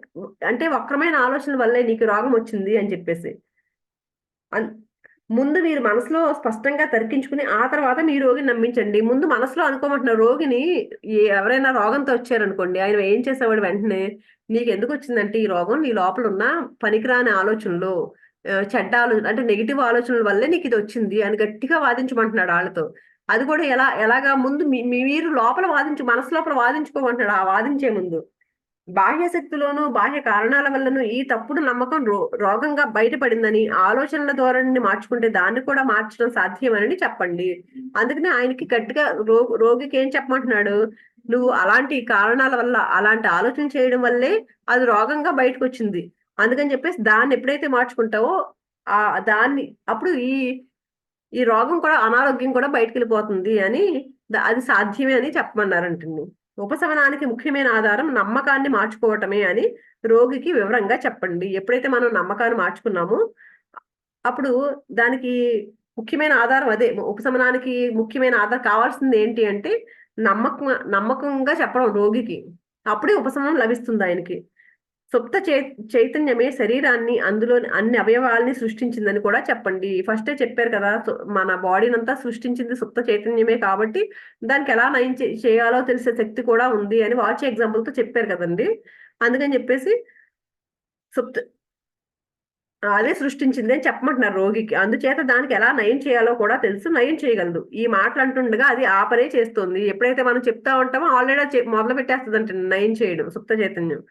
అంటే వక్రమైన ఆలోచనల వల్లే నీకు రోగం వచ్చింది అని చెప్పేసి. ముందు మీరు మనసులో స్పష్టంగా తర్కించుకుని ఆ తర్వాత మీ రోగిని నమ్మించండి. ముందు మనసులో అనుకోమంటున్న రోగిని, ఎవరైనా రోగంతో వచ్చారనుకోండి, ఆయన ఏం చేసేవాడు వెంటనే, నీకు ఎందుకు వచ్చిందంటే ఈ రోగం నీ లోపల ఉన్న పనికిరాని ఆలోచనలు, చెడ్డ ఆలోచన అంటే నెగిటివ్ ఆలోచనల వల్లే నీకు ఇది వచ్చింది అని గట్టిగా వాదించమంటున్నాడు వాళ్ళతో. అది కూడా ఎలాగా ముందు మీరు లోపల మనసు లోపల వాదించుకోమంటున్నాడు ఆ వాదించే ముందు. బాహ్య శక్తిలోనూ బాహ్య కారణాల వల్లనూ ఈ తప్పుడు నమ్మకం రోగంగా బయటపడిందని ఆలోచనల ధోరణిని మార్చుకుంటే దాన్ని కూడా మార్చడం సాధ్యమని చెప్పండి. అందుకని ఆయనకి గట్టిగా రోగికి ఏం చెప్పమంటున్నాడు, నువ్వు అలాంటి కారణాల వల్ల అలాంటి ఆలోచన చేయడం వల్లే అది రోగంగా బయటకు వచ్చింది. అందుకని చెప్పేసి దాన్ని ఎప్పుడైతే మార్చుకుంటావో ఆ దాన్ని అప్పుడు ఈ ఈ రోగం కూడా, అనారోగ్యం కూడా బయటకు వెళ్ళిపోతుంది అని, అది సాధ్యమే అని చెప్పమన్నారంటండి. ఉపశమనానికి ముఖ్యమైన ఆధారం నమ్మకాన్ని మార్చుకోవటమే అని రోగికి వివరంగా చెప్పండి. ఎప్పుడైతే మనం నమ్మకాన్ని మార్చుకున్నామో అప్పుడు దానికి ముఖ్యమైన ఆధారం అదే. ఉపశమనానికి ముఖ్యమైన ఆధారం కావాల్సింది ఏంటి అంటే నమ్మకంగా చెప్పడం రోగికి. అప్పుడే ఉపశమనం లభిస్తుంది ఆయనకి. సుప్త చైతన్యమే శరీరాన్ని, అందులోని అన్ని అవయవాల్ని సృష్టించిందని కూడా చెప్పండి. ఫస్టే చెప్పారు కదా, మన బాడీని అంతా సృష్టించింది సుప్త చైతన్యమే కాబట్టి దానికి ఎలా నయం చేయాలో తెలిసే శక్తి కూడా ఉంది అని వాచ్ ఎగ్జాంపుల్ తో చెప్పారు కదండి. అందుకని చెప్పేసి సుప్త అదే సృష్టించింది అని చెప్పమంటున్నారు రోగికి. అందుచేత దానికి ఎలా నయం చేయాలో కూడా తెలుసు, నయం చేయగలదు. ఈ మాటలు అంటుండగా అది ఆ పనే చేస్తుంది. ఎప్పుడైతే మనం చెప్తా ఉంటామో ఆల్రెడీ మొదలు పెట్టేస్తుంది అంటే నయం చేయడం సుప్త చైతన్యం.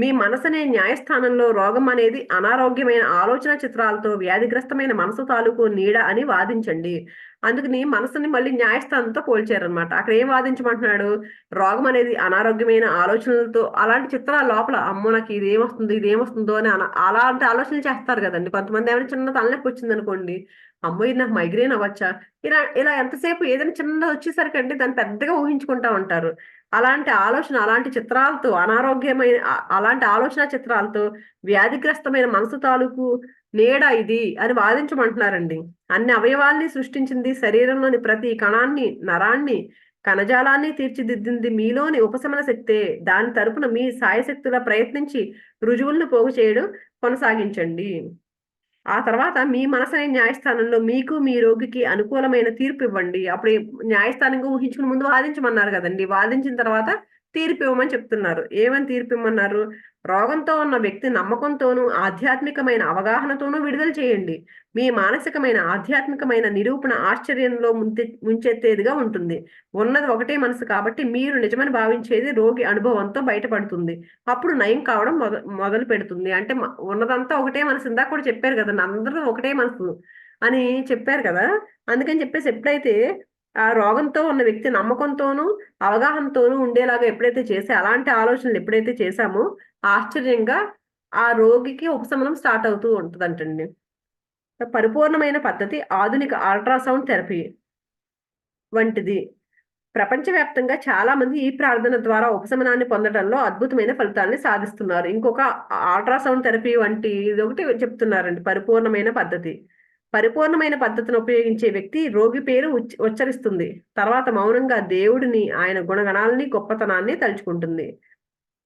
మీ మనసనే న్యాయస్థానంలో రోగం అనేది అనారోగ్యమైన ఆలోచన చిత్రాలతో వ్యాధిగ్రస్తమైన మనసు తాలూకు నీడ అని వాదించండి. అందుకని మనసుని మళ్ళీ న్యాయస్థానంతో పోల్చారనమాట. అక్కడ ఏం వాదించమంటున్నాడు, రోగం అనేది అనారోగ్యమైన ఆలోచనలతో, అలాంటి చిత్రాల లోపల అమ్మో నాకు ఇదేమొస్తుందో అని అలాంటి ఆలోచనలు చేస్తారు కదండి కొంతమంది. ఏమైనా చిన్న తలనొప్పి వచ్చింది అనుకోండి, అమ్మో ఇది నాకు మైగ్రేన్ అవ్వచ్చా, ఇలా ఇలా ఎంతసేపు ఏదైనా చిన్నది వచ్చేసరికి అంటే దాన్ని పెద్దగా ఊహించుకుంటా ఉంటారు. అలాంటి ఆలోచన, అలాంటి చిత్రాలతో, అలాంటి ఆలోచన చిత్రాలతో వ్యాధిగ్రస్తమైన మనసు తాలూకు నీడ ఇది అని వాదించమంటున్నారండి. అన్ని అవయవాల్ని సృష్టించింది, శరీరంలోని ప్రతి కణాన్ని, నరాన్ని, కణజాలాన్ని తీర్చిదిద్దింది మీలోని ఉపశమన శక్తే. దాని తరపున మీ సాయశక్తులా ప్రయత్నించి రుజువులను పోగు చేయడం కొనసాగించండి. ఆ తర్వాత మీ మనసనే న్యాయస్థానంలో మీకు, మీ రోగికి అనుకూలమైన తీర్పు ఇవ్వండి. అప్పుడు న్యాయస్థానంగా ఊహించుకుని ముందు వాదించమన్నారు కదండి. వాదించిన తర్వాత తీర్పు ఇవ్వమని చెప్తున్నారు. ఏమని తీర్పు ఇవ్వమన్నారు, రోగంతో ఉన్న వ్యక్తి నమ్మకంతోనూ ఆధ్యాత్మికమైన అవగాహనతోనూ విడుదల చేయండి. మీ మానసికమైన ఆధ్యాత్మికమైన నిరూపణ ఆశ్చర్యంలో ముంచెత్తేదిగా ఉంటుంది. ఉన్నది ఒకటే మనసు కాబట్టి మీరు నిజమని భావించేది రోగి అనుభవంతో బయటపడుతుంది. అప్పుడు నయం కావడం మొదలు పెడుతుంది. అంటే ఉన్నదంతా ఒకటే మనసు. ఇందాక కూడా చెప్పారు కదా, అందరూ ఒకటే మనసు అని చెప్పారు కదా. అందుకని చెప్పేసి ఎప్పుడైతే ఆ రోగంతో ఉన్న వ్యక్తి నమ్మకంతోనూ అవగాహనతోనూ ఉండేలాగా ఎప్పుడైతే అలాంటి ఆలోచనలు ఎప్పుడైతే చేశామో ఆశ్చర్యంగా ఆ రోగికి ఉపశమనం స్టార్ట్ అవుతూ ఉంటుందంటండి. పరిపూర్ణమైన పద్ధతి ఆధునిక అల్ట్రాసౌండ్ థెరపీ వంటిది. ప్రపంచవ్యాప్తంగా చాలా మంది ఈ ప్రార్థన ద్వారా ఉపశమనాన్ని పొందడంలో అద్భుతమైన ఫలితాన్ని సాధిస్తున్నారు. ఇంకొక అల్ట్రాసౌండ్ థెరపీ వంటి ఇది ఒకటి చెప్తున్నారండి. పరిపూర్ణమైన పద్ధతి. పరిపూర్ణమైన పద్ధతిని ఉపయోగించే వ్యక్తి రోగి పేరు ఉచ్చరిస్తుంది. తర్వాత మౌనంగా దేవుడిని, ఆయన గుణగణాలని, గొప్పతనాన్ని తలుచుకుంటుంది.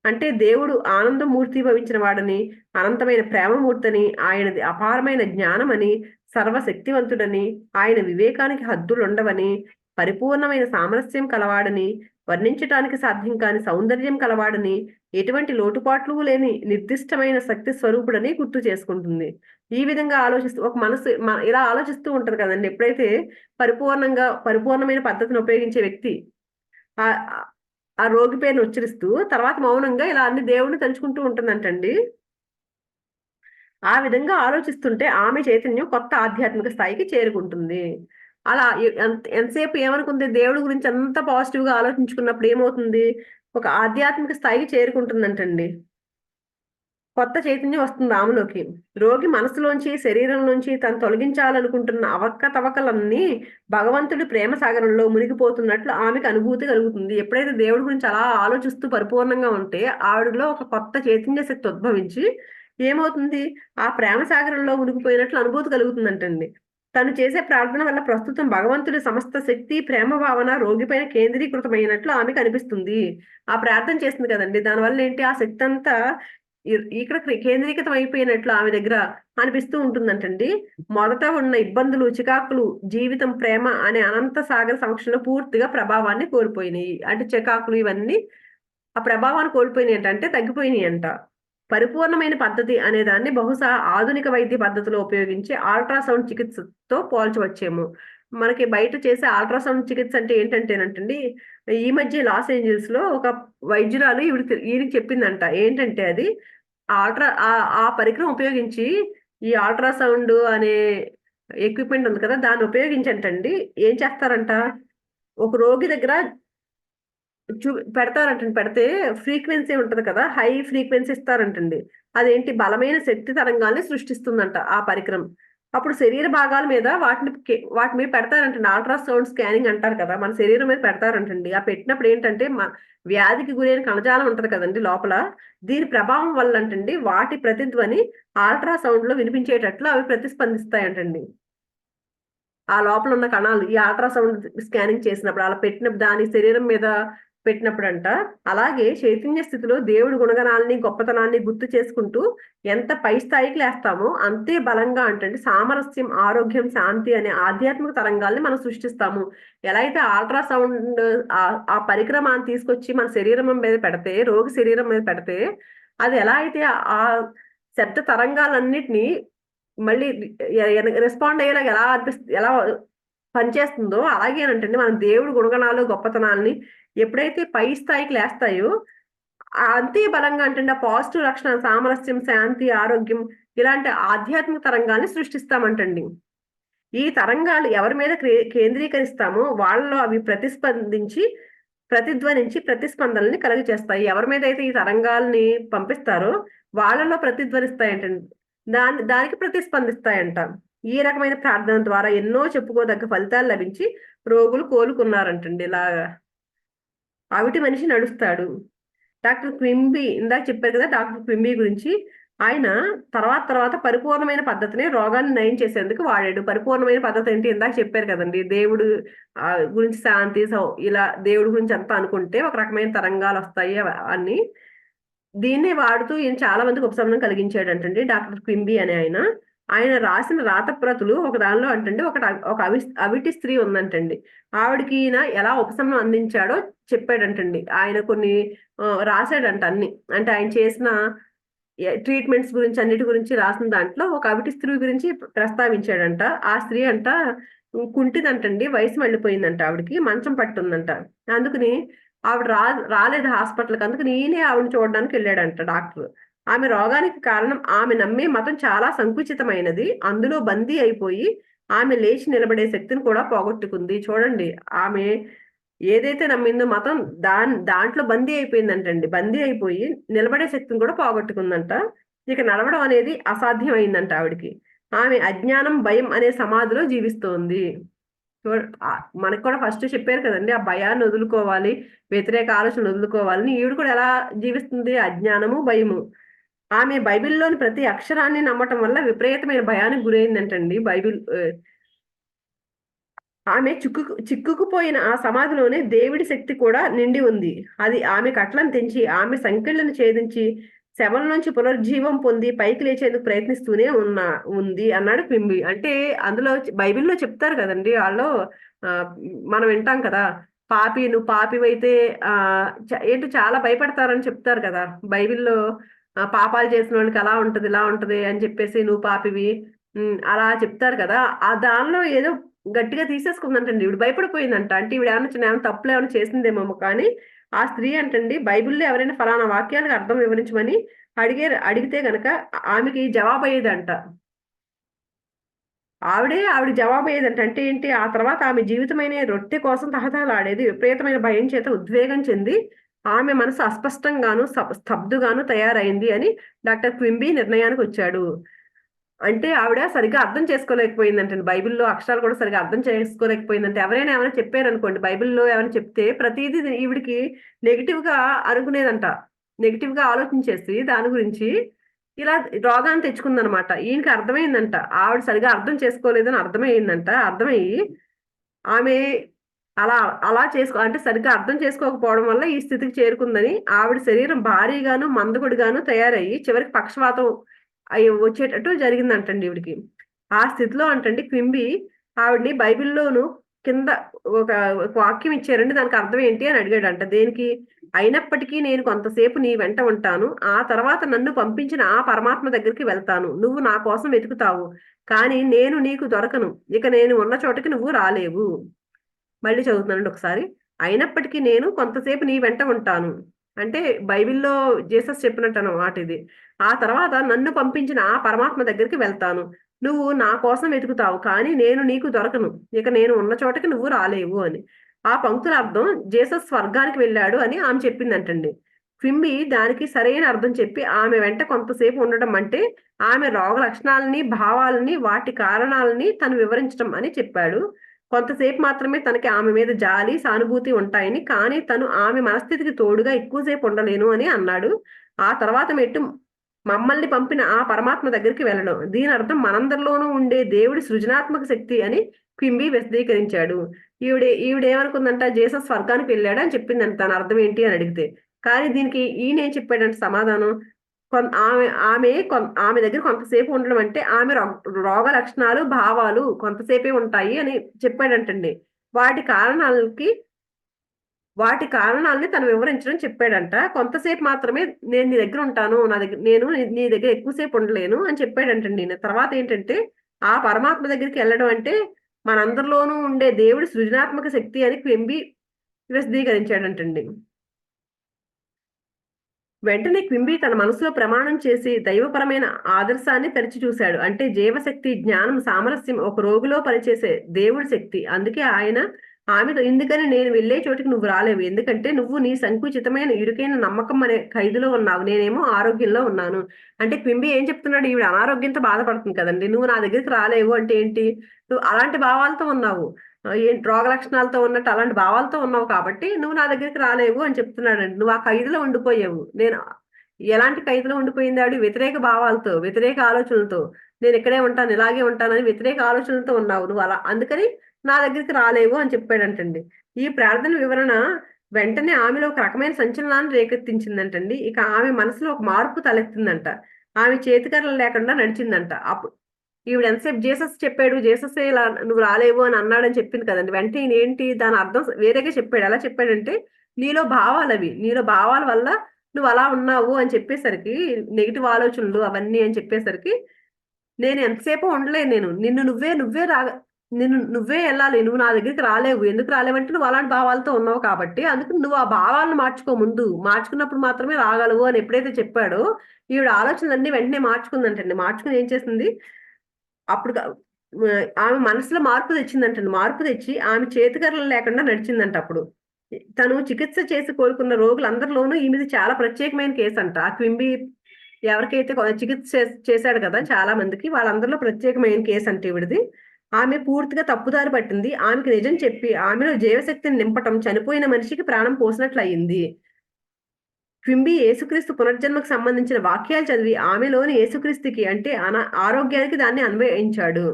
అంటే దేవుడు ఆనందమూర్తి భవించిన వాడని, అనంతమైన ప్రేమమూర్తని, ఆయనది అపారమైన జ్ఞానమని, సర్వశక్తివంతుడని, ఆయన వివేకానికి హద్దులుండవని, పరిపూర్ణమైన సామరస్యం కలవాడని, వర్ణించటానికి సాధ్యం కాని సౌందర్యం కలవాడని, ఎటువంటి లోటుపాట్లు లేని నిర్దిష్టమైన శక్తి స్వరూపుడని గుర్తు చేసుకుంటుంది. ఈ విధంగా ఆలోచిస్తూ ఒక మనసు ఇలా ఆలోచిస్తూ ఉంటది కదండి. ఎప్పుడైతే పరిపూర్ణమైన పద్ధతిని ఉపయోగించే వ్యక్తి ఆ ఆ రోగి పేరుని ఉచ్చరిస్తూ తర్వాత మౌనంగా ఇలా అన్ని దేవుణ్ణి తలుచుకుంటూ ఉంటుందంటండి. ఆ విధంగా ఆలోచిస్తుంటే ఆమె చైతన్యం కొత్త ఆధ్యాత్మిక స్థాయికి చేరుకుంటుంది. అలా ఎంతసేపు ఏమనుకుంది, దేవుడి గురించి అంత పాజిటివ్ గా ఆలోచించుకున్నప్పుడు ఏమవుతుంది, ఒక ఆధ్యాత్మిక స్థాయికి చేరుకుంటుందంటండి. కొత్త చైతన్యం వస్తుంది ఆమెలోకి. రోగి మనసులోంచి శరీరంలోంచి తను తొలగించాలనుకుంటున్న అవకతవకలన్నీ భగవంతుడి ప్రేమ సాగరంలో మునిగిపోతున్నట్లు ఆమెకు అనుభూతి కలుగుతుంది. ఎప్పుడైతే దేవుడి గురించి అలా ఆలోచిస్తూ పరిపూర్ణంగా ఉంటే ఆవిడలో ఒక కొత్త చైతన్య శక్తి ఉద్భవించి ఏమవుతుంది, ఆ ప్రేమ సాగరంలో మునిగిపోయినట్లు అనుభూతి కలుగుతుందంటండి. తను చేసే ప్రార్థన వల్ల ప్రస్తుతం భగవంతుడి సమస్త శక్తి ప్రేమ భావన రోగిపైన కేంద్రీకృతమైనట్లు ఆమెకు అనిపిస్తుంది. ఆ ప్రార్థన చేస్తుంది కదండి, దానివల్ల ఏంటి, ఆ శక్తి అంతా ఇక్కడ కేంద్రీకృతం అయిపోయినట్లు ఆమె దగ్గర అనిపిస్తూ ఉంటుందంటండి. మొదట ఉన్న ఇబ్బందులు, చికాకులు, జీవితం, ప్రేమ అనే అనంత సాగర సమక్షంలో పూర్తిగా ప్రభావాన్ని కోల్పోయినాయి. అంటే చికాకులు ఇవన్నీ ఆ ప్రభావాన్ని కోల్పోయినాయి అంటే తగ్గిపోయినాయి అంట. పరిపూర్ణమైన పద్ధతి అనే దాన్ని బహుశా ఆధునిక వైద్య పద్ధతిలో ఉపయోగించి అల్ట్రాసౌండ్ చికిత్సతో పోల్చవచ్చేమో. మనకి బయట చేసే అల్ట్రాసౌండ్ చికిత్స అంటే ఏంటంటేనంటండి, ఈ మధ్య లాస్ ఏంజల్స్ లో ఒక వైద్యురాలు ఈయనకి చెప్పిందంట. ఏంటంటే అది ఆ పరికరం ఉపయోగించి ఈ అల్ట్రాసౌండ్ అనే ఎక్విప్మెంట్ ఉంది కదా, దాన్ని ఉపయోగించంటండి ఏం చేస్తారంట, ఒక రోగి దగ్గర పెడతారంటండి. పెడితే ఫ్రీక్వెన్సీ ఉంటది కదా, హై ఫ్రీక్వెన్సీ ఇస్తారంటండి. అదేంటి, బలమైన శక్తి తరంగాల్ని సృష్టిస్తుందంట ఆ పరికరం. అప్పుడు శరీర భాగాల మీద వాటి మీద పెడతారంటండి. అల్ట్రాసౌండ్ స్కానింగ్ అంటారు కదా, మన శరీరం మీద పెడతారంటండి. ఆ పెట్టినప్పుడు ఏంటంటే వ్యాధికి గురైన కణజాలం ఉంటది కదండి లోపల, దీని ప్రభావం వల్ల అంటండి వాటి ప్రతిధ్వని అల్ట్రాసౌండ్ లో వినిపించేటట్లు అవి ప్రతిస్పందిస్తాయంటండి. ఆ లోపల ఉన్న కణాలు ఈ అల్ట్రాసౌండ్ స్కానింగ్ చేసినప్పుడు అలా పెట్టినప్పుడు దాని శరీరం మీద పెట్టినప్పుడంట, అలాగే చైతన్య స్థితిలో దేవుడి గుణగణాలని, గొప్పతనాన్ని గుర్తు చేసుకుంటూ ఎంత పై స్థాయికి లేస్తామో అంతే బలంగా అంటండి సామరస్యం, ఆరోగ్యం, శాంతి అనే ఆధ్యాత్మిక తరంగాల్ని మనం సృష్టిస్తాము. ఎలా అయితే అల్ట్రాసౌండ్ ఆ పరికరమాన్ని తీసుకొచ్చి మన శరీరం మీద పెడితే, రోగి శరీరం మీద పెడితే, అది ఎలా అయితే ఆ శబ్ద తరంగాలన్నిటినీ మళ్ళీ రెస్పాండ్ అయ్యేలాగా ఎలా పనిచేస్తుందో, అలాగేనంటండి మనం దేవుడి గుణగణాలు, గొప్పతనాల్ని ఎప్పుడైతే పై స్థాయికి లేస్తాయో అంతే బలంగా అంటండి ఆ పాజిటివ్ లక్షణాలు, సామరస్యం, శాంతి, ఆరోగ్యం ఇలాంటి ఆధ్యాత్మిక తరంగాల్ని సృష్టిస్తామంటండి. ఈ తరంగాలు ఎవరి మీద కేంద్రీకరిస్తామో వాళ్ళలో అవి ప్రతిధ్వనించి ప్రతిస్పందనల్ని కలుగజేస్తాయి. ఎవరి మీద అయితే ఈ తరంగాల్ని పంపిస్తారో వాళ్ళలో ప్రతిధ్వనిస్తాయంటండి, దానికి ప్రతిస్పందిస్తాయంట. ఈ రకమైన ప్రార్థన ద్వారా ఎన్నో చెప్పుకోదగ్గ ఫలితాలు లభించి రోగులు కోలుకున్నారంటండి. ఇలాగా అవిటి మనిషి నడుస్తాడు. డాక్టర్ క్వింబీ ఇందాక చెప్పారు కదా డాక్టర్ క్వింబీ గురించి. ఆయన తర్వాత పరిపూర్ణమైన పద్ధతిని రోగాన్ని నయం చేసేందుకు వాడాడు. పరిపూర్ణమైన పద్ధతి ఏంటి, ఇందాక చెప్పారు కదండి, దేవుడు గురించి శాంతి, ఇలా దేవుడి గురించి అంతా అనుకుంటే ఒక రకమైన తరంగాలు వస్తాయి అన్ని. దీన్నే వాడుతూ ఈయన చాలా మందికి ఉపశమనం కలిగించాడంటండి డాక్టర్ క్వింబీ అనే ఆయన. ఆయన రాసిన రాతప్రతులు ఒక దానిలో అంటండి ఒక అవిటి స్త్రీ ఉందంటండి. ఆవిడకి ఈయన ఎలా ఉపశమనం అందించాడో చెప్పాడంటండి. ఆయన కొన్ని రాశాడంట అన్ని. అంటే ఆయన చేసిన ట్రీట్మెంట్స్ గురించి అన్నిటి గురించి రాసిన దాంట్లో ఒక అవిటి స్త్రీ గురించి ప్రస్తావించాడంట. ఆ స్త్రీ అంట కుంటిదంటండి, వయసు మళ్ళిపోయిందంట, ఆవిడకి మంచం పట్టుందంట. అందుకని ఆవిడ రాలేదు హాస్పిటల్కి. అందుకని ఈయనే ఆవిడని చూడడానికి వెళ్ళాడంట డాక్టర్. ఆమె రోగానికి కారణం ఆమె నమ్మే మతం చాలా సంకుచితమైనది, అందులో బందీ అయిపోయి ఆమె లేచి నిలబడే శక్తిని కూడా పోగొట్టుకుంది. చూడండి, ఆమె ఏదైతే నమ్మిందో మతం దాంట్లో బందీ అయిపోయిందంటండి. బందీ అయిపోయి నిలబడే శక్తిని కూడా పోగొట్టుకుందంట. ఇక నడవడం అనేది అసాధ్యం అయిందంట ఆవిడికి. ఆమె అజ్ఞానం, భయం అనే సమాధిలో జీవిస్తోంది. మనకు కూడా ఫస్ట్ చెప్పారు కదండి, ఆ భయాన్ని వదులుకోవాలి, వ్యతిరేక ఆలోచనలు వదులుకోవాలని. ఈవిడ కూడా ఎలా జీవిస్తుంది, అజ్ఞానము, భయము. ఆమె బైబిల్లోని ప్రతి అక్షరాన్ని నమ్మటం వల్ల విపరీతమైన భయానికి గురైందంటండి. ఆమె చిక్కుకుపోయిన ఆ సమాధిలోనే దేవుడి శక్తి కూడా నిండి ఉంది. అది ఆమె కట్లను తెంచి ఆమె సంకెళ్లను ఛేదించి శవం నుంచి పునర్జీవం పొంది పైకి లేచేందుకు ప్రయత్నిస్తూనే ఉంది అన్నాడు క్వింబీ. అంటే అందులో బైబిల్లో చెప్తారు కదండి వాళ్ళు, మనం వింటాం కదా, నువ్వు పాపివైతే ఏంటి చాలా భయపడతారని చెప్తారు కదా బైబిల్లో. పాపాలు చేసిన వాళ్ళకి అలా ఉంటది ఇలా ఉంటది అని చెప్పేసి నువ్వు పాపివి, అలా చెప్తారు కదా. ఆ దానిలో ఏదో గట్టిగా తీసేసుకుందంటండి, ఈవిడ భయపడిపోయిందంట. అంటే ఈవిడ ఏమైనా తప్పులు ఏమైనా చేసిందేమో. కానీ ఆ స్త్రీ అంటండి బైబిల్లో ఎవరైనా ఫలానా వాక్యానికి అర్థం వివరించమని అడిగితే గనక ఆమెకి జవాబు అయ్యేదంట. ఆవిడ జవాబు అయ్యేదంట. అంటే ఏంటి, ఆ తర్వాత ఆమె జీవితమైన రొట్టె కోసం తహతహలాడేది. విపరీతమైన భయం చేత ఉద్వేగం చెంది ఆమె మనసు అస్పష్టంగాను స్తబ్దుగాను తయారైంది అని డాక్టర్ క్వింబీ నిర్ణయానికి వచ్చాడు. అంటే ఆవిడ సరిగ్గా అర్థం చేసుకోలేకపోయిందంటండి. బైబిల్‌లో అక్షరాలు కూడా సరిగ్గా అర్థం చేసుకోలేకపోయిందంటే, ఎవరైనా ఏమైనా చెప్పారనుకోండి, బైబిల్‌లో ఏమైనా చెప్తే ప్రతీదీ ఈవిడికి నెగెటివ్‌గా అనుకునేదంట. నెగెటివ్‌గా ఆలోచించేసి దాని గురించి ఇలా రోగాన్ని తెచ్చుకుందనమాట. ఈయనకి అర్థమైందంట. ఆవిడ సరిగ్గా అర్థం చేసుకోలేదని అర్థమయిందంట. అర్థమయ్యి ఆమె అలా అలా అంటే సరిగ్గా అర్థం చేసుకోకపోవడం వల్ల ఈ స్థితికి చేరుకుందని, ఆవిడ శరీరం భారీగాను, మందకొడిగాను తయారయ్యి చివరికి పక్షవాతం వచ్చేటట్టు జరిగిందంటండి ఈవిడికి. ఆ స్థితిలో అంటండి క్వింబీ ఆవిడని బైబిల్‌లోను కింద ఒక ఒక వాక్యం ఇచ్చారండి. దానికి అర్థం ఏంటి అని అడిగాడంట. దేనికి? అయినప్పటికీ నేను కొంతసేపు నీ వెంట ఉంటాను. ఆ తర్వాత నన్ను పంపించిన ఆ పరమాత్మ దగ్గరికి వెళ్తాను. నువ్వు నా కోసం వెతుకుతావు. కానీ నేను నీకు దొరకను. ఇక నేను ఉన్న చోటకి నువ్వు రాలేవు. మళ్ళీ చదువుతున్నానండి ఒకసారి. అయినప్పటికీ నేను కొంతసేపు నీ వెంట ఉంటాను. అంటే బైబిల్‌లో జీసస్ చెప్పినట్టన్నమాట ఇది. ఆ తర్వాత నన్ను పంపించిన ఆ పరమాత్మ దగ్గరికి వెళ్తాను. నువ్వు నా కోసం వెతుకుతావు. కానీ నేను నీకు దొరకను. ఇక నేను ఉన్న చోటకి నువ్వు రాలేవు అని. ఆ పంక్తుల అర్థం జీసస్ స్వర్గానికి వెళ్ళాడు అని ఆమె చెప్పిందంటండి. క్వింబీ దానికి సరైన అర్థం చెప్పి ఆమె వెంట కొంతసేపు ఉండడం అంటే ఆమె రోగ లక్షణాలని, భావాలని, వాటి కారణాలని తను వివరించటం అని చెప్పాడు. కొంతసేపు మాత్రమే తనకి ఆమె మీద జాలి, సానుభూతి ఉంటాయని, కానీ తను ఆమె మనస్థితికి తోడుగా ఎక్కువసేపు ఉండలేను అని అన్నాడు. ఆ తర్వాత మెట్టు మమ్మల్ని పంపిన ఆ పరమాత్మ దగ్గరికి వెళ్ళడం. దీని అర్థం మనందరిలోనూ ఉండే దేవుడి సృజనాత్మక శక్తి అని క్వింబీ విశదీకరించాడు. ఈవిడేమనుకుందంట, జీసస్ స్వర్గానికి వెళ్ళాడు అని చెప్పిందంట. దాని అర్థం ఏంటి అని అడిగితే. కానీ దీనికి ఈయనేం చెప్పాడంటే సమాధానం, ఆమె దగ్గర కొంతసేపు ఉండడం అంటే ఆమె రోగ లక్షణాలు, భావాలు కొంతసేపే ఉంటాయి అని చెప్పాడంటండి. వాటి కారణాలకి వాటి కారణాలని తను వివరించడం చెప్పాడంట. కొంతసేపు మాత్రమే నేను నీ దగ్గర ఉంటాను. నేను నీ దగ్గర ఎక్కువ సేపు ఉండలేను అని చెప్పాడంటండి ఈయన. తర్వాత ఏంటంటే, ఆ పరమాత్మ దగ్గరికి వెళ్ళడం అంటే మనందరిలోనూ ఉండే దేవుడి సృజనాత్మక శక్తి అని క్వెంబి విశదీకరించాడంటండి. వెంటనే క్వింబీ తన మనసులో ప్రమాణం చేసి దైవపరమైన ఆదర్శాన్ని తెరిచి చూశాడు. అంటే జీవశక్తి, జ్ఞానం, సామరస్యం ఒక రోగిలో పనిచేసే దేవుడి శక్తి. అందుకే ఆయన ఆమెతో, ఎందుకని నేను వెళ్ళే చోటికి నువ్వు రాలేవు. ఎందుకంటే నువ్వు నీ సంకుచితమైన ఇరుకైన నమ్మకం అనే ఖైదులో ఉన్నావు. నేనేమో ఆరోగ్యంలో ఉన్నాను. అంటే క్వింబీ ఏం చెప్తున్నాడు, ఈవిడ అనారోగ్యంతో బాధపడుతుంది కదండి. నువ్వు నా దగ్గరికి రాలేవు అంటే ఏంటి? నువ్వు అలాంటి భావాలతో ఉన్నావు. ఏంటి రోగ లక్షణాలతో ఉన్నట్టు అలాంటి భావాలతో ఉన్నావు కాబట్టి నువ్వు నా దగ్గరికి రాలేవు అని చెప్తున్నాడండి. నువ్వు ఆ ఖైదులో ఉండిపోయావు. నేను ఎలాంటి ఖైదులో ఉండిపోయింది ఆవిడ? వ్యతిరేక భావాలతో, వ్యతిరేక ఆలోచనలతో. నేను ఇక్కడే ఉంటాను, ఇలాగే ఉంటానని వ్యతిరేక ఆలోచనలతో ఉన్నావు నువ్వు. అలా అందుకని నా దగ్గరికి రాలేవు అని చెప్పాడంటండి. ఈ ప్రార్థన వివరణ వెంటనే ఆమెలో ఒక రకమైన సంచలనాన్ని రేకెత్తించిందంటండి. ఇక ఆమె మనసులో ఒక మార్పు తలెత్తిందంట. ఆమె చేతికర్రలు లేకుండా నడిచిందంట. ఈవిడ ఎంతసేపు జీసస్ చెప్పాడు, జీసస్ ఇలా నువ్వు రాలేవు అని అన్నాడని చెప్పింది కదండి. వెంటనే ఏంటి దాని అర్థం వేరేగా చెప్పాడు. ఎలా చెప్పాడంటే, నీలో భావాలు అవి, నీలో భావాల వల్ల నువ్వు అలా ఉన్నావు అని చెప్పేసరికి, నెగిటివ్ ఆలోచనలు అవన్నీ అని చెప్పేసరికి, నేను ఎంతసేపు ఉండలేను. నేను నిన్ను నువ్వే వెళ్ళాలి. నువ్వు నా దగ్గరికి రాలేవు. ఎందుకు రాలేవంటే నువ్వు అలాంటి భావాలతో ఉన్నావు కాబట్టి. అందుకు నువ్వు ఆ భావాలను మార్చుకో ముందు. మార్చుకున్నప్పుడు మాత్రమే రాగలవు అని ఎప్పుడైతే చెప్పాడో, ఈవిడ ఆలోచనలన్నీ వెంటనే మార్చుకుందంటండి. మార్చుకుని ఏం చేసింది, అప్పుడు ఆమె మనసులో మార్పు తెచ్చిందంటండి. మార్పు తెచ్చి ఆమె చేతికర్రలు లేకుండా నడిచిందంట అప్పుడు. తను చికిత్స చేసి కోలుకున్న రోగులందరిలోనూ ఈమెది చాలా ప్రత్యేకమైన కేసంట. ఆ క్వింబీ ఎవరికైతే చికిత్స చేశాడు కదా చాలా మందికి, వాళ్ళందరిలో ప్రత్యేకమైన కేసంట ఈవిడది. ఆమె పూర్తిగా తప్పుదారి పట్టింది. ఆమెకి నిజం చెప్పి ఆమెలో జీవశక్తిని నింపటం చనిపోయిన మనిషికి ప్రాణం పోసినట్లయింది. క్వింబీ యేసుక్రీస్తు పునర్జన్మకు సంబంధించిన వాక్యాలు చదివి ఆమెలోని యేసుక్రీస్తుకి అంటే ఆరోగ్యానికి దాన్ని అన్వయించాడు.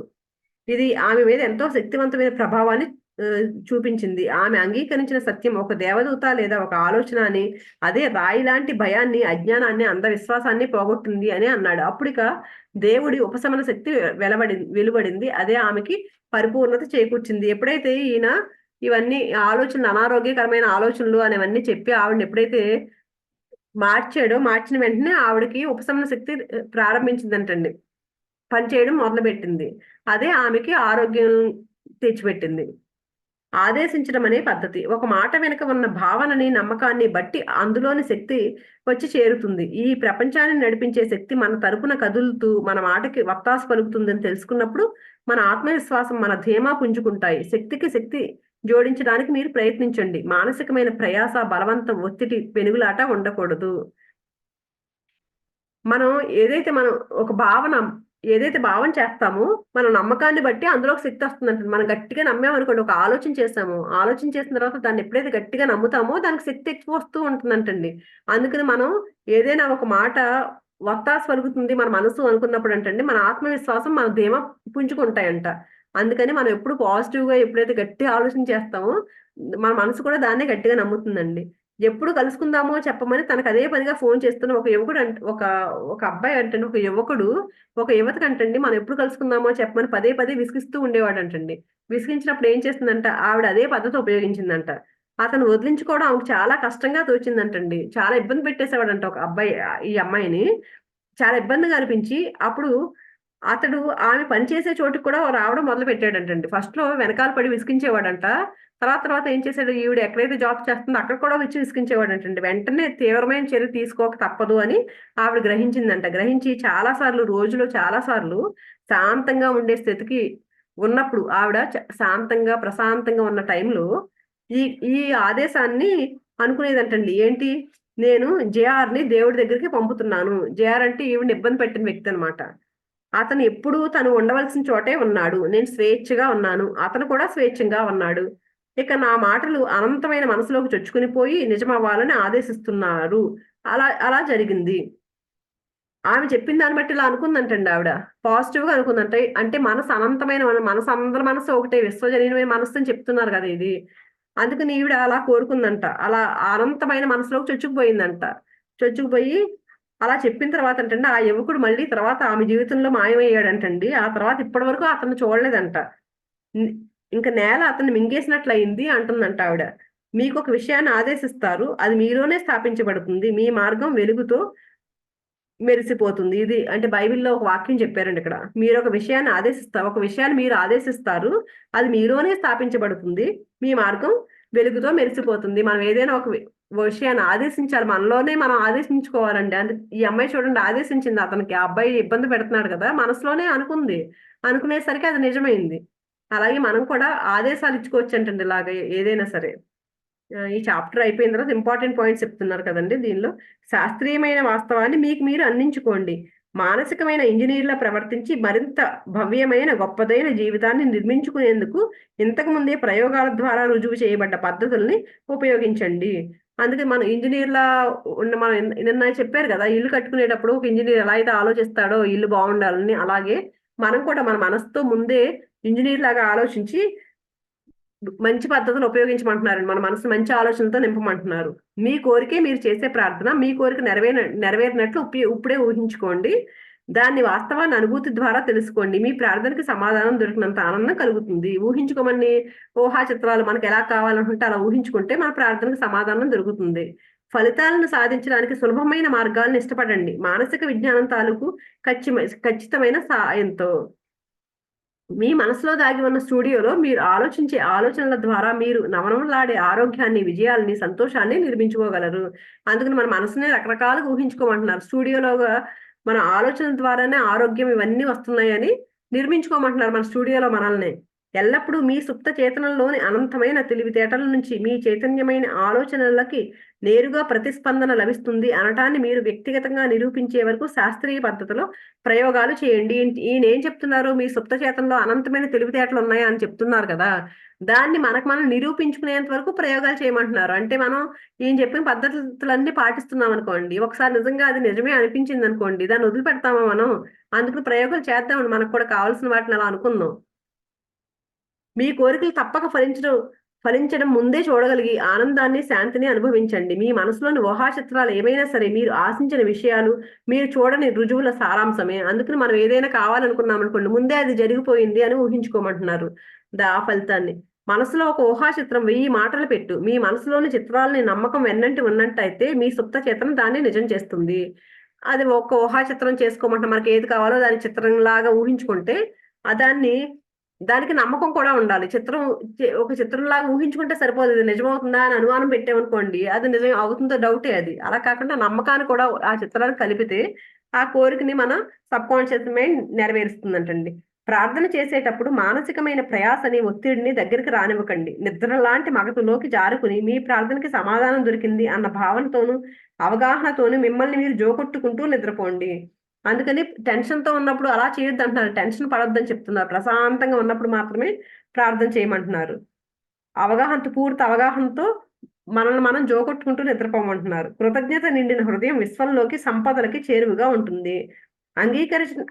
ఇది ఆమె మీద ఎంతో శక్తివంతమైన ప్రభావాన్ని చూపించింది. ఆమె అంగీకరించిన సత్యం ఒక దేవదూత లేదా ఒక ఆలోచన అని, అదే రాయి లాంటి భయాన్ని, అజ్ఞానాన్ని, అంధవిశ్వాసాన్ని పోగొట్టింది అని అన్నాడు. అప్పుడిక దేవుడి ఉపశమన శక్తి వెలువడింది. అదే ఆమెకి పరిపూర్ణత చేకూర్చింది. ఎప్పుడైతే ఈయన ఇవన్నీ ఆలోచనలు, అనారోగ్యకరమైన ఆలోచనలు అనేవన్నీ చెప్పి ఆవిడని ఎప్పుడైతే మార్చాడో, మార్చిన వెంటనే ఆవిడకి ఉపశమన శక్తి ప్రారంభించిందంటండి. పనిచేయడం మొదలుపెట్టింది. అదే ఆమెకి ఆరోగ్యం తెచ్చిపెట్టింది. ఆదేశించడం అనే పద్ధతి. ఒక మాట వెనుక ఉన్న భావనని, నమ్మకాన్ని బట్టి అందులోని శక్తి వచ్చి చేరుతుంది. ఈ ప్రపంచాన్ని నడిపించే శక్తి మన తరపున కదులుతూ మన మాటకి వత్తాసు పలుకుతుందని తెలుసుకున్నప్పుడు మన ఆత్మవిశ్వాసం, మన ధీమా పుంజుకుంటాయి. శక్తికి శక్తి జోడించడానికి మీరు ప్రయత్నించండి. మానసికమైన ప్రయాస, బలవంతం, ఒత్తిడి, పెనుగులాట ఉండకూడదు. మనం మనం ఒక ఏదైతే భావన చేస్తామో మన నమ్మకాన్ని బట్టి అందులో ఒక శక్తి వస్తుందంట. మనం గట్టిగా నమ్మామనుకోండి, ఒక ఆలోచన చేసాము, ఆలోచన చేసిన తర్వాత దాన్ని ఎప్పుడైతే గట్టిగా నమ్ముతామో దానికి శక్తి ఎక్కువ వస్తూ ఉంటుందంటండి. అందుకని మనం ఏదైనా ఒక మాట వత్తాసు పలుకుతుంది మన మనసు అనుకున్నప్పుడు అంటండి, మన ఆత్మవిశ్వాసం, మన ధీమా పుంజుకుంటాయంట. అందుకని మనం ఎప్పుడు పాజిటివ్ గా ఎప్పుడైతే గట్టి ఆలోచన చేస్తామో మన మనసు కూడా దాన్నే గట్టిగా నమ్ముతుందండి. ఎప్పుడు కలుసుకుందామో చెప్పమని తనకు అదే పనిగా ఫోన్ చేస్తున్న ఒక యువకుడు ఒక అబ్బాయి అంటండి, ఒక యువకుడు ఒక యువతకి అంటండి, మనం ఎప్పుడు కలుసుకుందామో చెప్పమని పదే పదే విసిగిస్తూ ఉండేవాడంటండి. విసిగించినప్పుడు ఏం చేస్తుందంట, ఆవిడ అదే పద్ధతి ఉపయోగించిందంట. అతను వదిలించుకోవడం ఆమెకు చాలా కష్టంగా తోచిందంటండి. చాలా ఇబ్బంది పెట్టేసేవాడంట ఒక అబ్బాయి ఈ అమ్మాయిని. చాలా ఇబ్బందిగా అనిపించి అప్పుడు అతడు ఆమె పనిచేసే చోటుకి కూడా రావడం మొదలు పెట్టాడంటండి. ఫస్ట్ లో వెనకాల పడి విసిగించేవాడంట. తర్వాత తర్వాత ఏం చేశాడు, ఈవిడ ఎక్కడైతే జాబ్ చేస్తుందో అక్కడ కూడా వచ్చి విసిగించేవాడంటండి. వెంటనే తీవ్రమైన చర్య తీసుకోక తప్పదు అని ఆవిడ గ్రహించిందంట. గ్రహించి చాలా సార్లు, రోజులో చాలా సార్లు శాంతంగా ఉండే స్థితికి ఉన్నప్పుడు ఆవిడ శాంతంగా ప్రశాంతంగా ఉన్న టైంలో ఈ ఈ ఆదేశాన్ని అనుకునేదంటండి. ఏంటి, నేను జేఆర్ని దేవుడి దగ్గరికి పంపుతున్నాను. జేఆర్ అంటే ఈవిడ ఇబ్బంది పెట్టిన వ్యక్తి అనమాట. అతను ఎప్పుడూ తను ఉండవలసిన చోటే ఉన్నాడు. నేను స్వేచ్ఛగా ఉన్నాను. అతను కూడా స్వేచ్ఛంగా ఉన్నాడు. ఇక నా మాటలు అనంతమైన మనసులోకి చొచ్చుకుని పోయి నిజమవ్వాలని ఆదేశిస్తున్నారు. అలా అలా జరిగింది. ఆమె చెప్పిన దాన్ని బట్టి ఇలా అనుకుందంటండి ఆవిడ. పాజిటివ్ గా అనుకుందంటే, అంటే మనసు అనంతమైన మనసు, అందరి మనసు ఒకటే, విశ్వజనీయమైన మనసు అని చెప్తున్నారు కదా ఇది. అందుకని ఈవిడ అలా కోరుకుందంట. అలా అనంతమైన మనసులోకి చొచ్చుకుపోయిందంట. చొచ్చుకుపోయి అలా చెప్పిన తర్వాత అంటండి, ఆ యువకుడు మళ్ళీ తర్వాత ఆమె జీవితంలో మాయమయ్యాడంటండి. ఆ తర్వాత ఇప్పటి వరకు అతన్ని చూడలేదంట. ఇంక నేల అతన్ని మింగేసినట్లయింది అంటుందంట ఆవిడ. మీకు ఒక విషయాన్ని ఆదేశిస్తారు, అది మీలోనే స్థాపించబడుతుంది. మీ మార్గం వెలుగుతో మెరిసిపోతుంది. ఇది అంటే బైబిల్‌లో ఒక వాక్యం చెప్పారండి ఇక్కడ. మీరొక విషయాన్ని ఒక విషయాన్ని మీరు ఆదేశిస్తారు. అది మీలోనే స్థాపించబడుతుంది. మీ మార్గం వెలుగుతో మెరిసిపోతుంది. మనం ఏదైనా ఒక విషయాన్ని ఆదేశించాలి. మనలోనే మనం ఆదేశించుకోవాలండి. ఈ అమ్మాయి చూడండి, ఆదేశించింది అతనికి. ఆ అబ్బాయి ఇబ్బంది పెడుతున్నాడు కదా! మనసులోనే అనుకుంది. అనుకునేసరికి అది నిజమైంది. అలాగే మనం కూడా ఆదేశాలు ఇచ్చుకోవచ్చంటండి ఇలాగ ఏదైనా సరే. ఈ చాప్టర్ అయిపోయిన తర్వాత ఇంపార్టెంట్ పాయింట్స్ చెప్తున్నారు కదండి దీనిలో. శాస్త్రీయమైన వాస్తవాన్ని మీకు మీరు అందించుకోండి. మానసికమైన ఇంజనీర్లా ప్రవర్తించి మరింత భవ్యమైన, గొప్పదైన జీవితాన్ని నిర్మించుకునేందుకు ఇంతకు ముందే ప్రయోగాల ద్వారా రుజువు చేయబడ్డ పద్ధతుల్ని ఉపయోగించండి. అందుకే మనం ఇంజనీర్లా మనం నిన్న చెప్పారు కదా, ఇల్లు కట్టుకునేటప్పుడు ఒక ఇంజనీర్ ఎలా అయితే ఆలోచిస్తాడో ఇల్లు బాగుండాలని, అలాగే మనం కూడా మన మనసుతో ముందే ఇంజనీర్ లాగా ఆలోచించి మంచి పద్ధతులు ఉపయోగించమంటున్నారండి. మన మనసు మంచి ఆలోచనలతో నింపమంటున్నారు. మీ కోరికే మీరు చేసే ప్రార్థన. మీ కోరిక నెరవేరినట్లు ఇప్పుడే ఊహించుకోండి. దాన్ని వాస్తవాన్ని అనుభూతి ద్వారా తెలుసుకోండి. మీ ప్రార్థనకి సమాధానం దొరికినంత ఆనందం కలుగుతుంది. ఊహించుకోమని ఊహా చిత్రాలు మనకు ఎలా కావాలనుకుంటే అలా ఊహించుకుంటే మన ప్రార్థనకు సమాధానం దొరుకుతుంది. ఫలితాలను సాధించడానికి సులభమైన మార్గాలను ఇష్టపడండి. మానసిక విజ్ఞానం తాలూకు ఖచ్చితమైన సాయంతో. మీ మనసులో దాగి ఉన్న స్టూడియోలో మీరు ఆలోచించే ఆలోచనల ద్వారా మీరు నవనవలాడే ఆరోగ్యాన్ని, విజయాల్ని, సంతోషాన్ని నిర్మించుకోగలరు. అందుకని మన మనసుని రకరకాలుగా ఊహించుకోమంటున్నారు. స్టూడియోలోగా మన ఆలోచనల ద్వారానే ఆరోగ్యం ఇవన్నీ వస్తున్నాయని నిర్మించుకోమంటున్నారు మన స్టూడియోలో మనల్ని. ఎల్లప్పుడూ మీ సుప్త చేతనంలోని అనంతమైన తెలివితేటల నుంచి మీ చైతన్యమైన ఆలోచనలకి నేరుగా ప్రతిస్పందన లభిస్తుంది అనటాన్ని మీరు వ్యక్తిగతంగా నిరూపించే వరకు శాస్త్రీయ పద్ధతిలో ప్రయోగాలు చేయండి. ఈయన ఏం చెప్తున్నారు, మీ సుప్త చేతనలో అనంతమైన తెలివితేటలు ఉన్నాయా అని చెప్తున్నారు కదా, దాన్ని మనం నిరూపించుకునేంత వరకు ప్రయోగాలు చేయమంటున్నారు. అంటే మనం ఈయన చెప్పిన పద్ధతులన్నీ పాటిస్తున్నాం అనుకోండి, ఒకసారి నిజంగా అది నిజమే అనిపించింది అనుకోండి, దాన్ని వదిలిపెడతామా మనం? అందుకని ప్రయోగాలు చేద్దామండి, మనకు కూడా కావాల్సిన వాటిని అలా అనుకుందాం. మీ కోరికలు తప్పక ఫలించడం ముందే చూడగలిగి ఆనందాన్ని, శాంతిని అనుభవించండి. మీ మనసులోని ఊహాచిత్రాలు ఏమైనా సరే మీరు ఆశించిన విషయాలు, మీరు చూడని రుజువుల సారాంశమే. అందుకని మనం ఏదైనా కావాలనుకున్నాం అనుకోండి, ముందే అది జరిగిపోయింది అని ఊహించుకోమంటున్నారు ఆ ఫలితాన్ని. మనసులో ఒక ఊహా చిత్రం 1000 మాటలు పెట్టు. మీ మనసులోని చిత్రాలని నమ్మకం వెన్నంటి ఉన్నట్టయితే మీ సుప్త చేతన దాన్ని నిజం చేస్తుంది. అది ఒక ఊహా చిత్రం చేసుకోమంటే మనకి ఏది కావాలో దాని చిత్రంలాగా ఊహించుకుంటే దాన్ని దానికి నమ్మకం కూడా ఉండాలి. ఒక చిత్రంలాగా ఊహించుకుంటే సరిపోదు. ఇది నిజమవుతుందా అని అనుమానం పెట్టామనుకోండి, అది నిజం అవుతుందో డౌటే అది. అలా కాకుండా నమ్మకాన్ని కూడా ఆ చిత్రాన్ని కలిపితే ఆ కోరికని మన సబ్కాన్షియస్ మైండ్ నెరవేరుస్తుందంటండి. ప్రార్థన చేసేటప్పుడు మానసికమైన ప్రయాసని, ఒత్తిడిని దగ్గరికి రానివ్వకండి. నిద్ర లాంటి మగతలోకి జారుకుని మీ ప్రార్థనకి సమాధానం దొరికింది అన్న భావనతోనూ, అవగాహనతోనూ మిమ్మల్ని మీరు జోకొట్టుకుంటూ నిద్రపోండి. అందుకని టెన్షన్‌తో ఉన్నప్పుడు అలా చేయొద్దంటున్నారు. టెన్షన్ పడొద్దని చెప్తున్నారు. ప్రశాంతంగా ఉన్నప్పుడు మాత్రమే ప్రార్థన చేయమంటున్నారు. పూర్తి అవగాహనతో మనల్ని మనం జోకొట్టుకుంటూ నిద్రపోమంటున్నారు. కృతజ్ఞత నిండిన హృదయం విశ్వంలోకి సంపదలకి చేరువగా ఉంటుంది.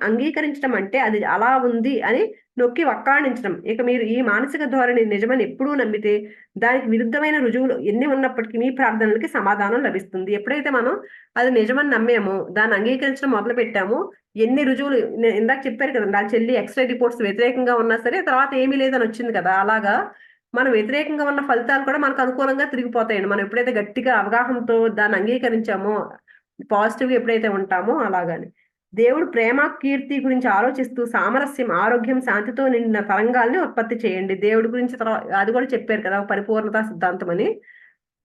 అంగీకరించడం అంటే అది అలా ఉంది అని నొక్కి వక్కాణించడం. ఇక మీరు ఈ మానసిక ధోరణి నిజమని ఎప్పుడూ నమ్మితే దానికి విరుద్ధమైన రుజువులు ఎన్ని ఉన్నప్పటికీ మీ ప్రార్థనలకి సమాధానం లభిస్తుంది. ఎప్పుడైతే మనం అది నిజమని నమ్మామో, దాన్ని అంగీకరించడం మొదలుపెట్టామో, ఎన్ని రుజువులు ఇందాక చెప్పారు కదండీ! ఆ చెల్లి ఎక్స్‌రే రిపోర్ట్స్ వ్యతిరేకంగా ఉన్నా సరే తర్వాత ఏమీ లేదని వచ్చింది కదా! అలాగా మనం వ్యతిరేకంగా ఉన్న ఫలితాలు కూడా మనకు అనుకూలంగా తిరిగిపోతాయండి. మనం ఎప్పుడైతే గట్టిగా అవగాహనతో దాన్ని అంగీకరించామో, పాజిటివ్‌గా ఎప్పుడైతే ఉంటామో అలాగని. దేవుడు ప్రేమ, కీర్తి గురించి ఆలోచిస్తూ సామరస్యం, ఆరోగ్యం, శాంతితో నిండిన తరంగాల్ని ఉత్పత్తి చేయండి. దేవుడి గురించి అది కూడా చెప్పారు కదా! పరిపూర్ణతా సిద్ధాంతం అని.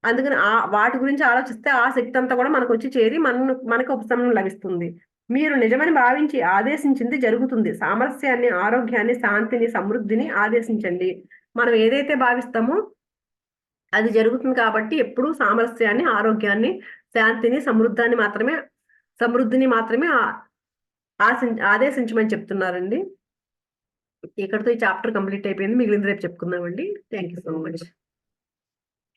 అందుకని వాటి గురించి ఆలోచిస్తే ఆ శక్తి అంతా కూడా మనకొచ్చి చేరి మనకు ఉపశమనం లభిస్తుంది. మీరు నిజమని భావించి ఆదేశించింది జరుగుతుంది. సామరస్యాన్ని, ఆరోగ్యాన్ని, శాంతిని, సమృద్ధిని ఆదేశించండి. మనం ఏదైతే భావిస్తామో అది జరుగుతుంది కాబట్టి ఎప్పుడూ సామరస్యాన్ని, ఆరోగ్యాన్ని, శాంతిని, సమృద్ధిని మాత్రమే ఆదేశించమని చెప్తున్నారండి. ఇక్కడితో ఈ చాప్టర్ కంప్లీట్ అయిపోయింది. మిగిలింది రేపు చెప్పుకుందామండి. Thank you so much.